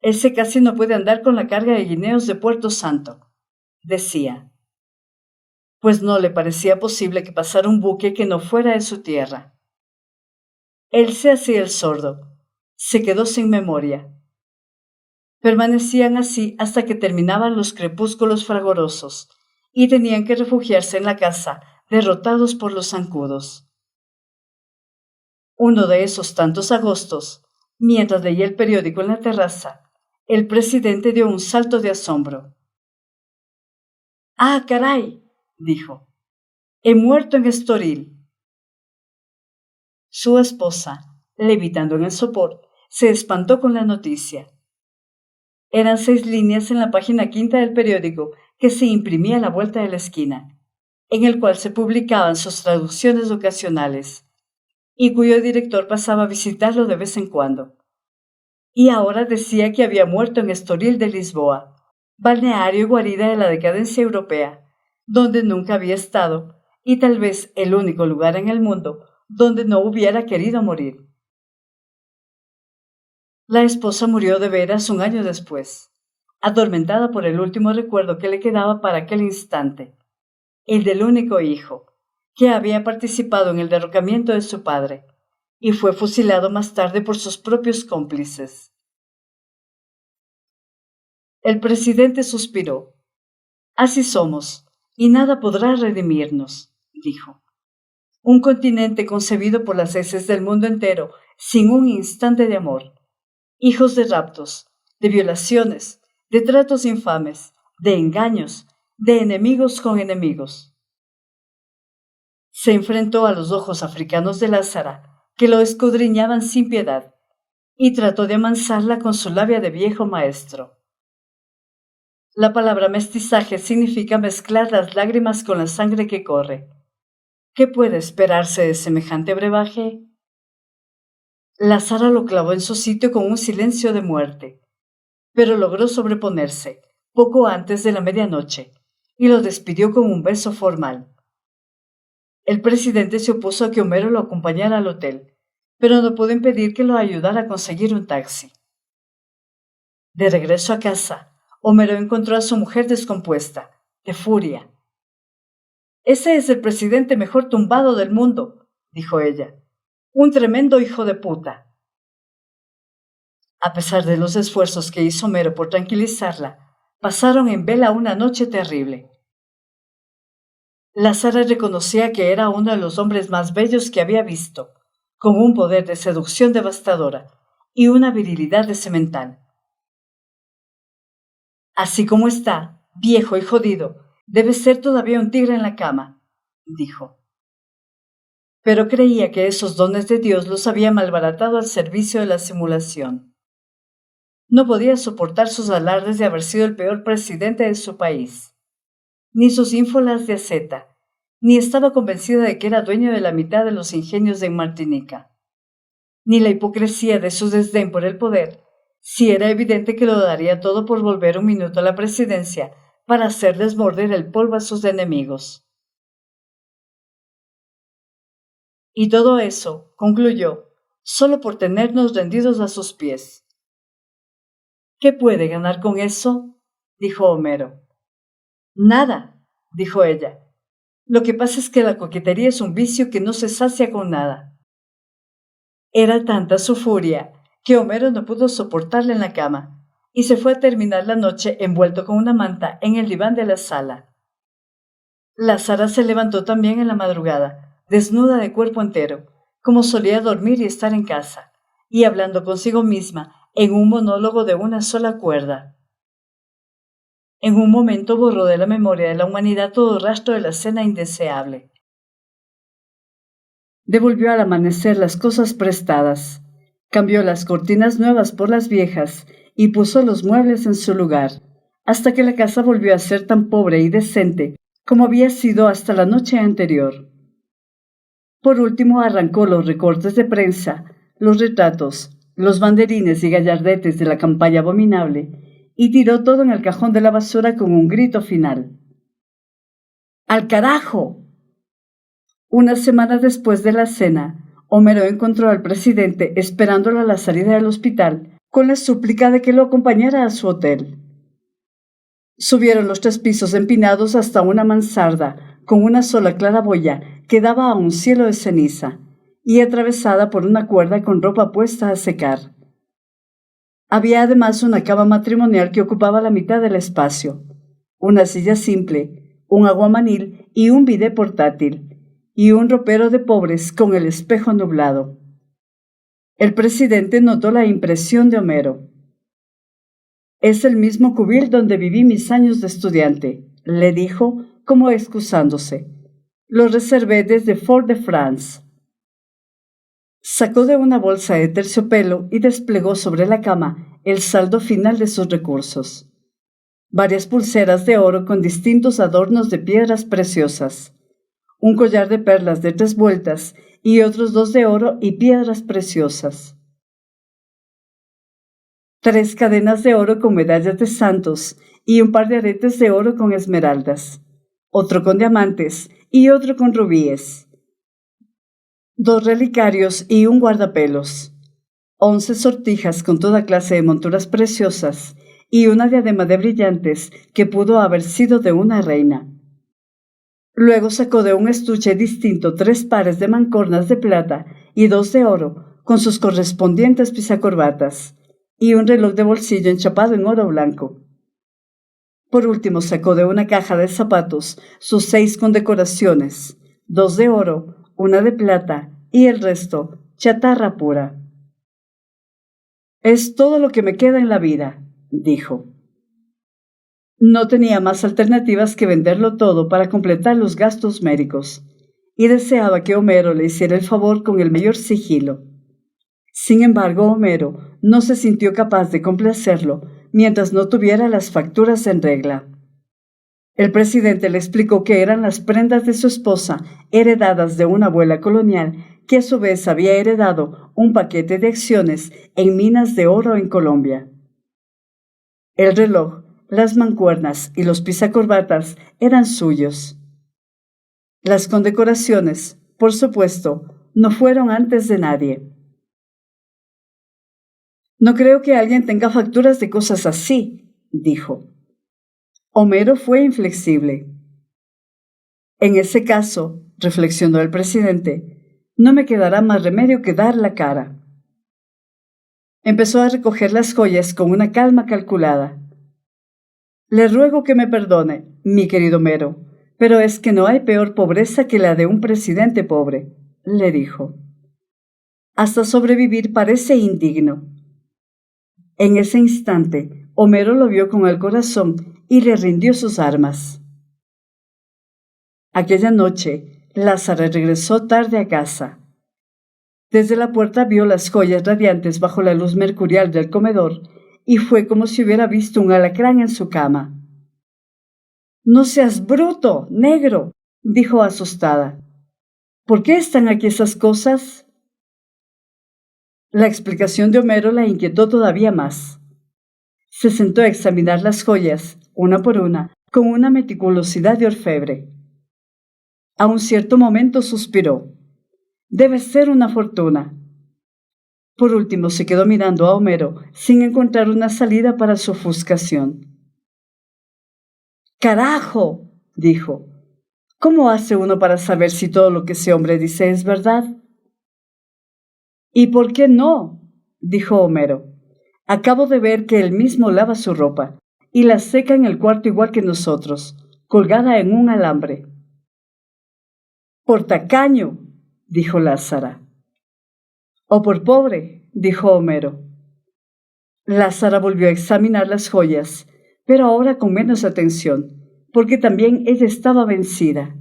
«Ese casi no puede andar con la carga de guineos de Puerto Santo», decía. Pues no le parecía posible que pasara un buque que no fuera de su tierra. Él se hacía el sordo, se quedó sin memoria. Permanecían así hasta que terminaban los crepúsculos fragorosos y tenían que refugiarse en la casa, derrotados por los zancudos. Uno de esos tantos agostos, mientras leía el periódico en la terraza, el presidente dio un salto de asombro. «¡Ah, caray!», dijo. «He muerto en Estoril». Su esposa, levitando en el sopor, se espantó con la noticia. Eran 6 líneas en la página quinta del periódico que se imprimía a la vuelta de la esquina, en el cual se publicaban sus traducciones ocasionales, y cuyo director pasaba a visitarlo de vez en cuando. Y ahora decía que había muerto en Estoril de Lisboa, balneario y guarida de la decadencia europea, donde nunca había estado, y tal vez el único lugar en el mundo donde no hubiera querido morir. La esposa murió de veras un año después, atormentada por el último recuerdo que le quedaba para aquel instante, el del único hijo, que había participado en el derrocamiento de su padre, y fue fusilado más tarde por sus propios cómplices. El presidente suspiró. «Así somos, y nada podrá redimirnos», dijo. «Un continente concebido por las heces del mundo entero, sin un instante de amor. Hijos de raptos, de violaciones, de tratos infames, de engaños, de enemigos con enemigos». Se enfrentó a los ojos africanos de Lázara, que lo escudriñaban sin piedad, y trató de amansarla con su labia de viejo maestro. La palabra mestizaje significa mezclar las lágrimas con la sangre que corre. ¿Qué puede esperarse de semejante brebaje? Lázara lo clavó en su sitio con un silencio de muerte, pero logró sobreponerse poco antes de la medianoche y lo despidió con un beso formal. El presidente se opuso a que Homero lo acompañara al hotel, pero no pudo impedir que lo ayudara a conseguir un taxi. De regreso a casa, Homero encontró a su mujer descompuesta, de furia. «Ese es el presidente mejor tumbado del mundo», dijo ella. «Un tremendo hijo de puta». A pesar de los esfuerzos que hizo Homero por tranquilizarla, pasaron en vela una noche terrible. Lázara reconocía que era uno de los hombres más bellos que había visto, con un poder de seducción devastadora y una virilidad de cemental. «Así como está, viejo y jodido, debe ser todavía un tigre en la cama», dijo. Pero creía que esos dones de Dios los había malbaratado al servicio de la simulación. No podía soportar sus alardes de haber sido el peor presidente de su país, ni sus ínfolas de aceta, ni estaba convencida de que era dueño de la mitad de los ingenios de Martinica, ni la hipocresía de su desdén por el poder, si era evidente que lo daría todo por volver un minuto a la presidencia para hacerles morder el polvo a sus enemigos. Y todo eso, concluyó, solo por tenernos rendidos a sus pies. «¿Qué puede ganar con eso?», dijo Homero. «Nada», dijo ella. «Lo que pasa es que la coquetería es un vicio que no se sacia con nada». Era tanta su furia que Homero no pudo soportarla en la cama y se fue a terminar la noche envuelto con una manta en el diván de la sala. Lázara se levantó también en la madrugada, desnuda de cuerpo entero, como solía dormir y estar en casa, y hablando consigo misma en un monólogo de una sola cuerda. En un momento borró de la memoria de la humanidad todo rastro de la cena indeseable. Devolvió al amanecer las cosas prestadas, cambió las cortinas nuevas por las viejas y puso los muebles en su lugar, hasta que la casa volvió a ser tan pobre y decente como había sido hasta la noche anterior. Por último arrancó los recortes de prensa, los retratos, los banderines y gallardetes de la campaña abominable, y tiró todo en el cajón de la basura con un grito final. ¡Al carajo! Unas semanas después de la cena, Homero encontró al presidente esperándolo a la salida del hospital con la súplica de que lo acompañara a su hotel. Subieron los 3 pisos empinados hasta una mansarda con una sola claraboya que daba a un cielo de ceniza y atravesada por una cuerda con ropa puesta a secar. Había además una cama matrimonial que ocupaba la mitad del espacio, una silla simple, un aguamanil y un bidé portátil, y un ropero de pobres con el espejo nublado. El presidente notó la impresión de Homero. «Es el mismo cubil donde viví mis años de estudiante», le dijo, como excusándose. «Lo reservé desde Fort-de-France». Sacó de una bolsa de terciopelo y desplegó sobre la cama el saldo final de sus recursos. Varias pulseras de oro con distintos adornos de piedras preciosas, un collar de perlas de 3 vueltas y otros 2 de oro y piedras preciosas. 3 cadenas de oro con medallas de santos y un par de aretes de oro con esmeraldas, otro con diamantes y otro con rubíes. 2 relicarios y un guardapelos, 11 sortijas con toda clase de monturas preciosas y una diadema de brillantes que pudo haber sido de una reina. Luego sacó de un estuche distinto 3 pares de mancornas de plata y 2 de oro con sus correspondientes pisacorbatas y un reloj de bolsillo enchapado en oro blanco. Por último sacó de una caja de zapatos sus 6 condecoraciones, 2 de oro, una de plata y el resto, chatarra pura. «Es todo lo que me queda en la vida», dijo. No tenía más alternativas que venderlo todo para completar los gastos médicos, y deseaba que Homero le hiciera el favor con el mayor sigilo. Sin embargo, Homero no se sintió capaz de complacerlo mientras no tuviera las facturas en regla. El presidente le explicó que eran las prendas de su esposa, heredadas de una abuela colonial, que a su vez había heredado un paquete de acciones en minas de oro en Colombia. El reloj, las mancuernas y los pisacorbatas eran suyos. Las condecoraciones, por supuesto, no fueron antes de nadie. «No creo que alguien tenga facturas de cosas así», dijo. Homero fue inflexible. «En ese caso», reflexionó el presidente, «no me quedará más remedio que dar la cara». Empezó a recoger las joyas con una calma calculada. «Le ruego que me perdone, mi querido Homero, pero es que no hay peor pobreza que la de un presidente pobre», le dijo. «Hasta sobrevivir parece indigno». En ese instante, Homero lo vio con el corazón y le rindió sus armas. Aquella noche, Lázara regresó tarde a casa. Desde la puerta vio las joyas radiantes bajo la luz mercurial del comedor y fue como si hubiera visto un alacrán en su cama. «No seas bruto, negro», dijo asustada. «¿Por qué están aquí esas cosas?» La explicación de Homero la inquietó todavía más. Se sentó a examinar las joyas, una por una, con una meticulosidad de orfebre. A un cierto momento suspiró. «Debe ser una fortuna». Por último se quedó mirando a Homero sin encontrar una salida para su ofuscación. «¡Carajo!», dijo. «¿Cómo hace uno para saber si todo lo que ese hombre dice es verdad?» «¿Y por qué no?», dijo Homero. «Acabo de ver que él mismo lava su ropa y la seca en el cuarto igual que nosotros, colgada en un alambre». «Por tacaño», dijo Lázara. «O por pobre», dijo Homero. Lázara volvió a examinar las joyas, pero ahora con menos atención, porque también ella estaba vencida.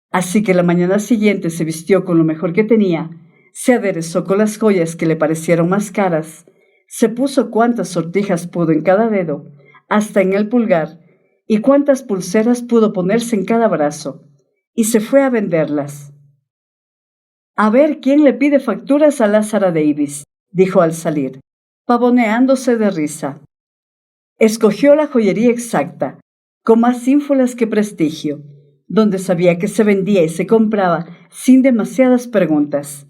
Así que la mañana siguiente se vistió con lo mejor que tenía, se aderezó con las joyas que le parecieron más caras, se puso cuantas sortijas pudo en cada dedo, hasta en el pulgar, y cuantas pulseras pudo ponerse en cada brazo, y se fue a venderlas. «A ver quién le pide facturas a Lázara Davis», dijo al salir, pavoneándose de risa. Escogió la joyería exacta, con más ínfulas que prestigio, donde sabía que se vendía y se compraba sin demasiadas preguntas,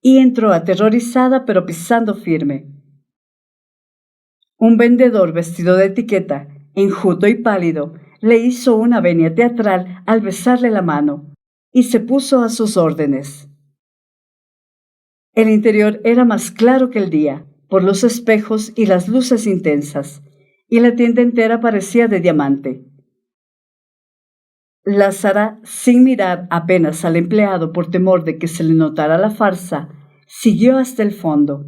y entró aterrorizada pero pisando firme. Un vendedor vestido de etiqueta, enjuto y pálido, le hizo una venia teatral al besarle la mano, y se puso a sus órdenes. El interior era más claro que el día, por los espejos y las luces intensas, y la tienda entera parecía de diamante. Lázara, sin mirar apenas al empleado por temor de que se le notara la farsa, siguió hasta el fondo.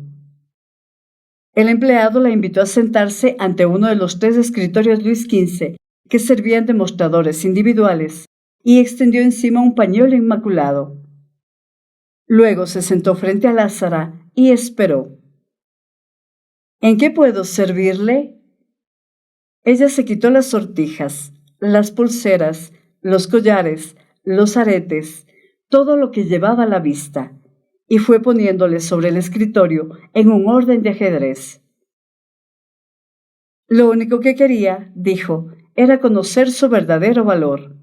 El empleado la invitó a sentarse ante uno de los 3 escritorios Luis XV que servían de mostradores individuales y extendió encima un pañuelo inmaculado. Luego se sentó frente a Lázara y esperó. ¿En qué puedo servirle? Ella se quitó las sortijas, las pulseras, los collares, los aretes, todo lo que llevaba a la vista, y fue poniéndole sobre el escritorio en un orden de ajedrez. Lo único que quería, dijo, era conocer su verdadero valor.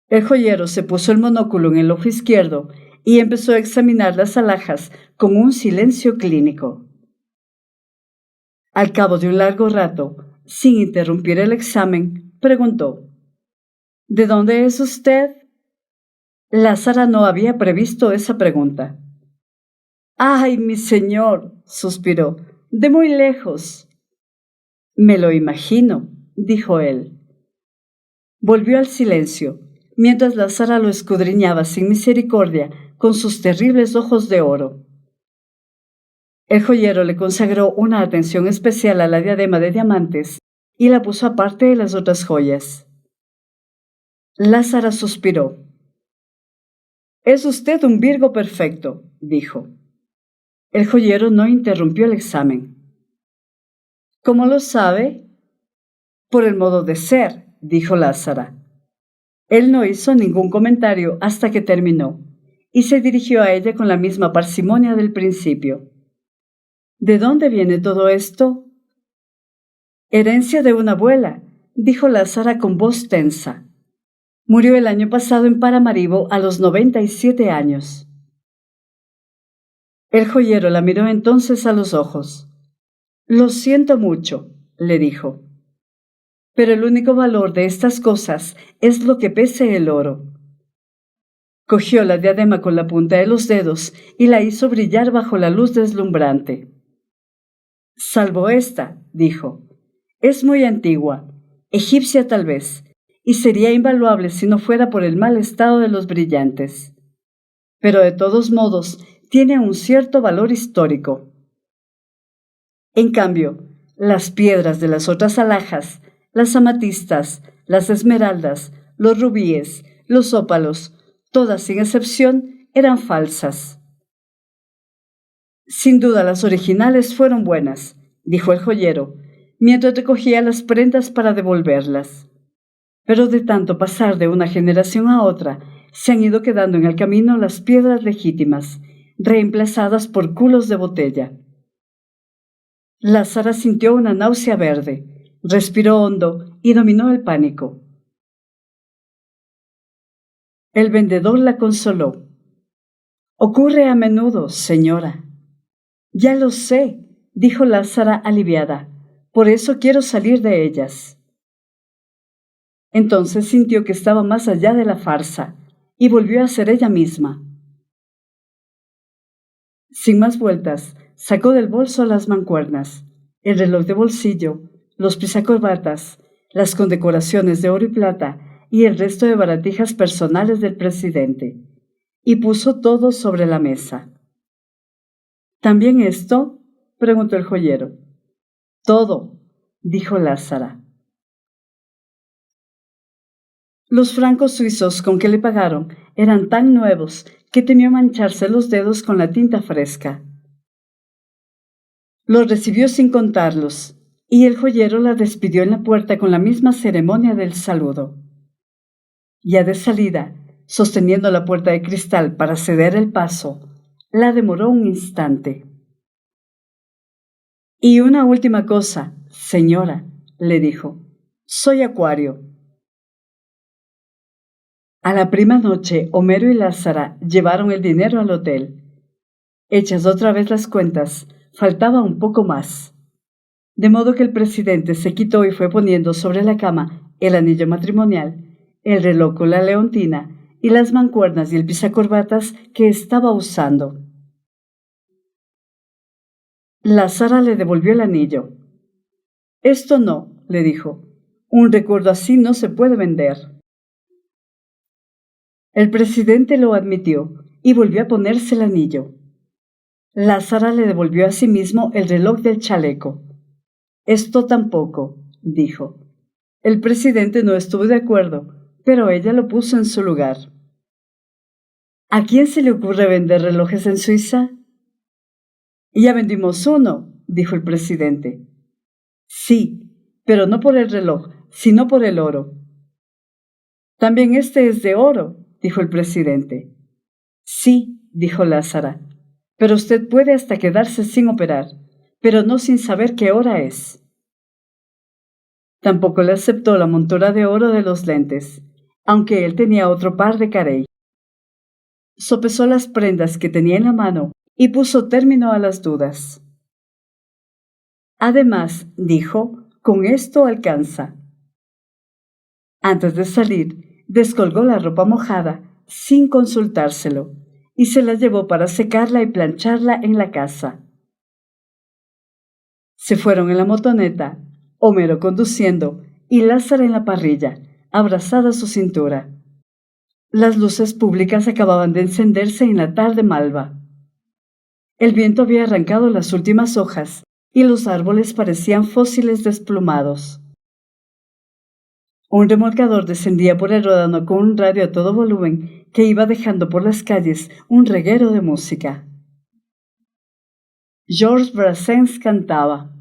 El joyero se puso el monóculo en el ojo izquierdo y empezó a examinar las alhajas con un silencio clínico. Al cabo de un largo rato, sin interrumpir el examen, preguntó: ¿De dónde es usted? Lázara no había previsto esa pregunta. ¡Ay, mi señor!, suspiró, de muy lejos. Me lo imagino, dijo él. Volvió al silencio, mientras Lázara lo escudriñaba sin misericordia con sus terribles ojos de oro. El joyero le consagró una atención especial a la diadema de diamantes y la puso aparte de las otras joyas. Lázara suspiró. Es usted un Virgo perfecto, dijo. El joyero no interrumpió el examen. ¿Cómo lo sabe? Por el modo de ser, dijo Lázara. Él no hizo ningún comentario hasta que terminó, y se dirigió a ella con la misma parsimonia del principio. ¿De dónde viene todo esto? Herencia de una abuela, dijo Lázara con voz tensa. Murió el año pasado en Paramaribo a los 97 años. El joyero la miró entonces a los ojos. Lo siento mucho, le dijo. Pero el único valor de estas cosas es lo que pese el oro. Cogió la diadema con la punta de los dedos y la hizo brillar bajo la luz deslumbrante. Salvo esta, dijo. Es muy antigua, egipcia tal vez, y sería invaluable si no fuera por el mal estado de los brillantes. Pero de todos modos, tiene un cierto valor histórico. En cambio, las piedras de las otras alhajas, las amatistas, las esmeraldas, los rubíes, los ópalos, todas sin excepción, eran falsas. Sin duda las originales fueron buenas, dijo el joyero, mientras recogía las prendas para devolverlas. Pero de tanto pasar de una generación a otra, se han ido quedando en el camino las piedras legítimas, reemplazadas por culos de botella. Lázara sintió una náusea verde, respiró hondo y dominó el pánico. El vendedor la consoló. Ocurre a menudo, señora. Ya lo sé, dijo Lázara aliviada. Por eso quiero salir de ellas. Entonces sintió que estaba más allá de la farsa y volvió a ser ella misma. Sin más vueltas, sacó del bolso las mancuernas, el reloj de bolsillo, los pisacorbatas, las condecoraciones de oro y plata y el resto de baratijas personales del presidente, y puso todo sobre la mesa. ¿También esto?, preguntó el joyero. Todo, dijo Lázara. Los francos suizos con que le pagaron eran tan nuevos que temió mancharse los dedos con la tinta fresca. Los recibió sin contarlos, y el joyero la despidió en la puerta con la misma ceremonia del saludo. Ya de salida, sosteniendo la puerta de cristal para ceder el paso, la demoró un instante. Y una última cosa, señora, le dijo. Soy Acuario. A la prima noche, Homero y Lázara llevaron el dinero al hotel. Hechas otra vez las cuentas, faltaba un poco más. De modo que el presidente se quitó y fue poniendo sobre la cama el anillo matrimonial, el reloj con la leontina y las mancuernas y el pisacorbatas que estaba usando. Lázara le devolvió el anillo. Esto no, le dijo. Un recuerdo así no se puede vender. El presidente lo admitió y volvió a ponerse el anillo. Lázara le devolvió a sí mismo el reloj del chaleco. Esto tampoco, dijo. El presidente no estuvo de acuerdo, pero ella lo puso en su lugar. ¿A quién se le ocurre vender relojes en Suiza? Ya vendimos uno, dijo el presidente. Sí, pero no por el reloj, sino por el oro. También este es de oro, dijo el presidente. Sí, dijo Lázara, pero usted puede hasta quedarse sin operar, pero no sin saber qué hora es. Tampoco le aceptó la montura de oro de los lentes, aunque él tenía otro par de carey. Sopesó las prendas que tenía en la mano y puso término a las dudas. Además, dijo, con esto alcanza. Antes de salir, descolgó la ropa mojada sin consultárselo y se la llevó para secarla y plancharla en la casa. Se fueron en la motoneta, Homero conduciendo y Lázara en la parrilla, abrazada a su cintura. Las luces públicas acababan de encenderse en la tarde malva. El viento había arrancado las últimas hojas y los árboles parecían fósiles desplumados. Un remolcador descendía por el ródano con un radio a todo volumen que iba dejando por las calles un reguero de música. Georges Brassens cantaba.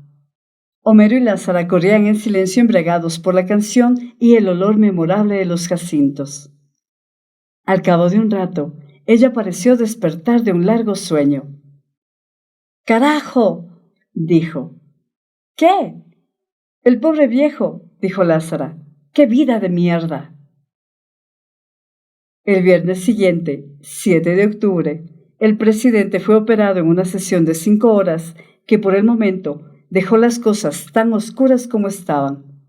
Homero y Lázara corrían en silencio embriagados por la canción y el olor memorable de los jacintos. Al cabo de un rato, ella pareció despertar de un largo sueño. ¡Carajo!, dijo. ¿Qué? El pobre viejo, dijo Lázara. ¡Qué vida de mierda! El viernes siguiente, 7 de octubre, el presidente fue operado en una sesión de 5 horas que por el momento dejó las cosas tan oscuras como estaban.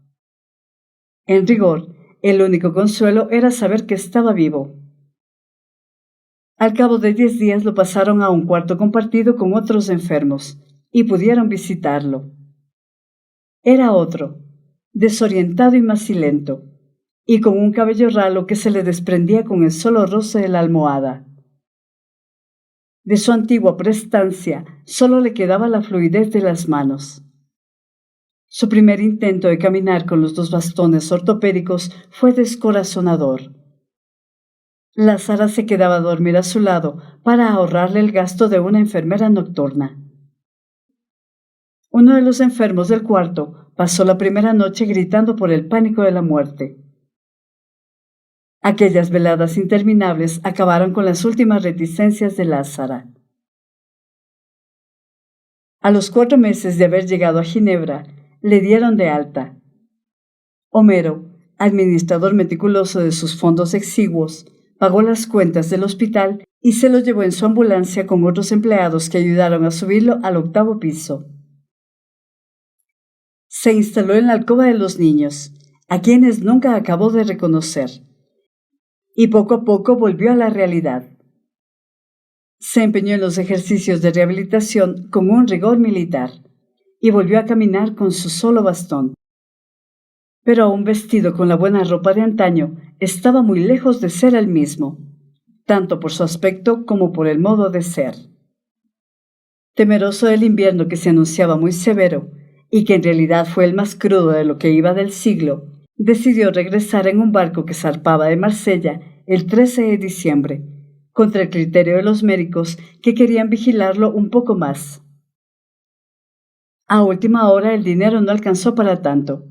En rigor, el único consuelo era saber que estaba vivo. Al cabo de 10 días lo pasaron a un cuarto compartido con otros enfermos y pudieron visitarlo. Era otro, desorientado y macilento, y con un cabello ralo que se le desprendía con el solo roce de la almohada. De su antigua prestancia solo le quedaba la fluidez de las manos. Su primer intento de caminar con los 2 bastones ortopédicos fue descorazonador. Lázara se quedaba a dormir a su lado para ahorrarle el gasto de una enfermera nocturna. Uno de los enfermos del cuarto pasó la primera noche gritando por el pánico de la muerte. Aquellas veladas interminables acabaron con las últimas reticencias de Lázara. A los 4 meses de haber llegado a Ginebra, le dieron de alta. Homero, administrador meticuloso de sus fondos exiguos, pagó las cuentas del hospital y se lo llevó en su ambulancia con otros empleados que ayudaron a subirlo al 8º piso. Se instaló en la alcoba de los niños, a quienes nunca acabó de reconocer, y poco a poco volvió a la realidad. Se empeñó en los ejercicios de rehabilitación con un rigor militar y volvió a caminar con su solo bastón. Pero aún vestido con la buena ropa de antaño, estaba muy lejos de ser el mismo, tanto por su aspecto como por el modo de ser. Temeroso del invierno que se anunciaba muy severo y que en realidad fue el más crudo de lo que iba del siglo, decidió regresar en un barco que zarpaba de Marsella el 13 de diciembre, contra el criterio de los médicos que querían vigilarlo un poco más. A última hora el dinero no alcanzó para tanto,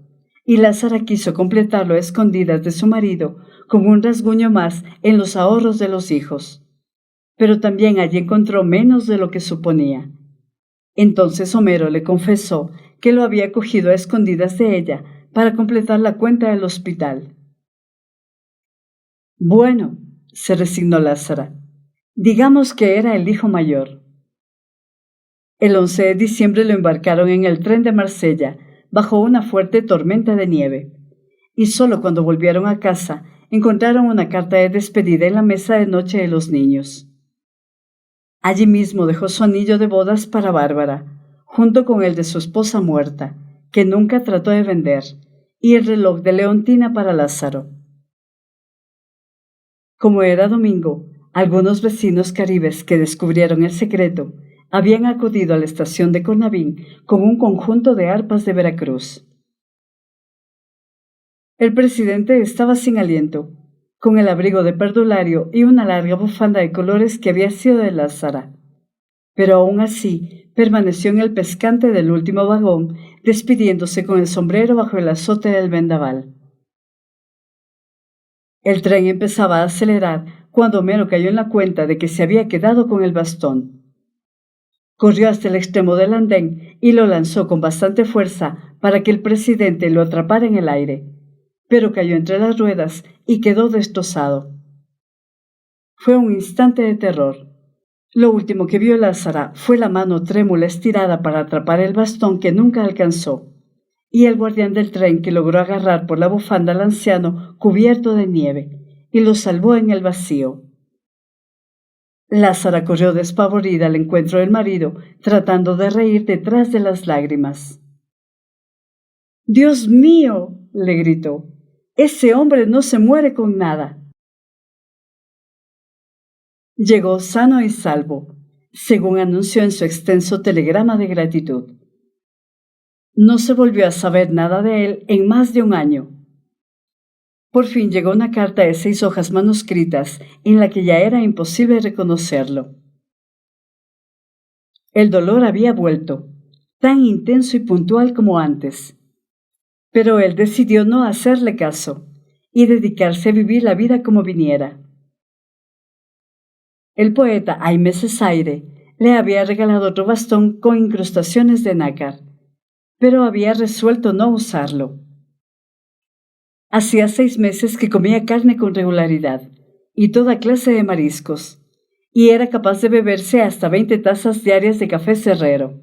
y Lázara quiso completarlo a escondidas de su marido con un rasguño más en los ahorros de los hijos. Pero también allí encontró menos de lo que suponía. Entonces Homero le confesó que lo había cogido a escondidas de ella para completar la cuenta del hospital. Bueno, se resignó Lázara. Digamos que era el hijo mayor. El 11 de diciembre lo embarcaron en el tren de Marsella, bajo una fuerte tormenta de nieve. Y solo cuando volvieron a casa, encontraron una carta de despedida en la mesa de noche de los niños. Allí mismo dejó su anillo de bodas para Bárbara, junto con el de su esposa muerta, que nunca trató de vender, y el reloj de Leontina para Lázaro. Como era domingo, algunos vecinos caribes que descubrieron el secreto habían acudido a la estación de Cornavín con un conjunto de arpas de Veracruz. El presidente estaba sin aliento, con el abrigo de perdulario y una larga bufanda de colores que había sido de Lázara. Pero aún así permaneció en el pescante del último vagón, despidiéndose con el sombrero bajo el azote del vendaval. El tren empezaba a acelerar cuando Homero cayó en la cuenta de que se había quedado con el bastón. Corrió hasta el extremo del andén y lo lanzó con bastante fuerza para que el presidente lo atrapara en el aire, pero cayó entre las ruedas y quedó destrozado. Fue un instante de terror. Lo último que vio Lázara fue la mano trémula estirada para atrapar el bastón que nunca alcanzó, y el guardián del tren que logró agarrar por la bufanda al anciano cubierto de nieve y lo salvó en el vacío. Lázara corrió despavorida al encuentro del marido, tratando de reír detrás de las lágrimas. «¡Dios mío!», le gritó. «Ese hombre no se muere con nada». Llegó sano y salvo, según anunció en su extenso telegrama de gratitud. No se volvió a saber nada de él en más de un año. Por fin llegó una carta de 6 hojas manuscritas en la que ya era imposible reconocerlo. El dolor había vuelto, tan intenso y puntual como antes. Pero él decidió no hacerle caso y dedicarse a vivir la vida como viniera. El poeta Aimé Césaire le había regalado otro bastón con incrustaciones de nácar, pero había resuelto no usarlo. Hacía 6 meses que comía carne con regularidad y toda clase de mariscos, y era capaz de beberse hasta 20 tazas diarias de café cerrero.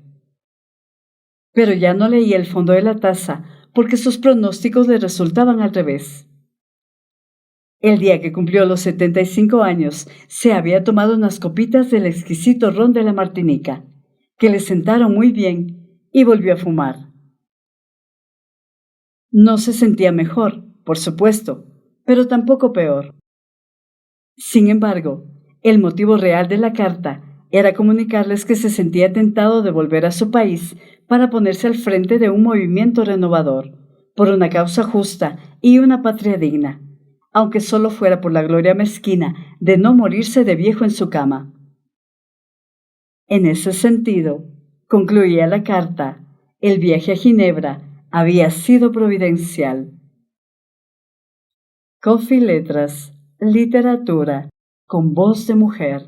Pero ya no leía el fondo de la taza porque sus pronósticos le resultaban al revés. El día que cumplió los 75 años, se había tomado unas copitas del exquisito ron de la Martinica, que le sentaron muy bien, y volvió a fumar. No se sentía mejor, por supuesto, pero tampoco peor. Sin embargo, el motivo real de la carta era comunicarles que se sentía tentado de volver a su país para ponerse al frente de un movimiento renovador, por una causa justa y una patria digna, aunque solo fuera por la gloria mezquina de no morirse de viejo en su cama. En ese sentido, concluía la carta, el viaje a Ginebra había sido providencial. Coffee Letras, literatura, con voz de mujer.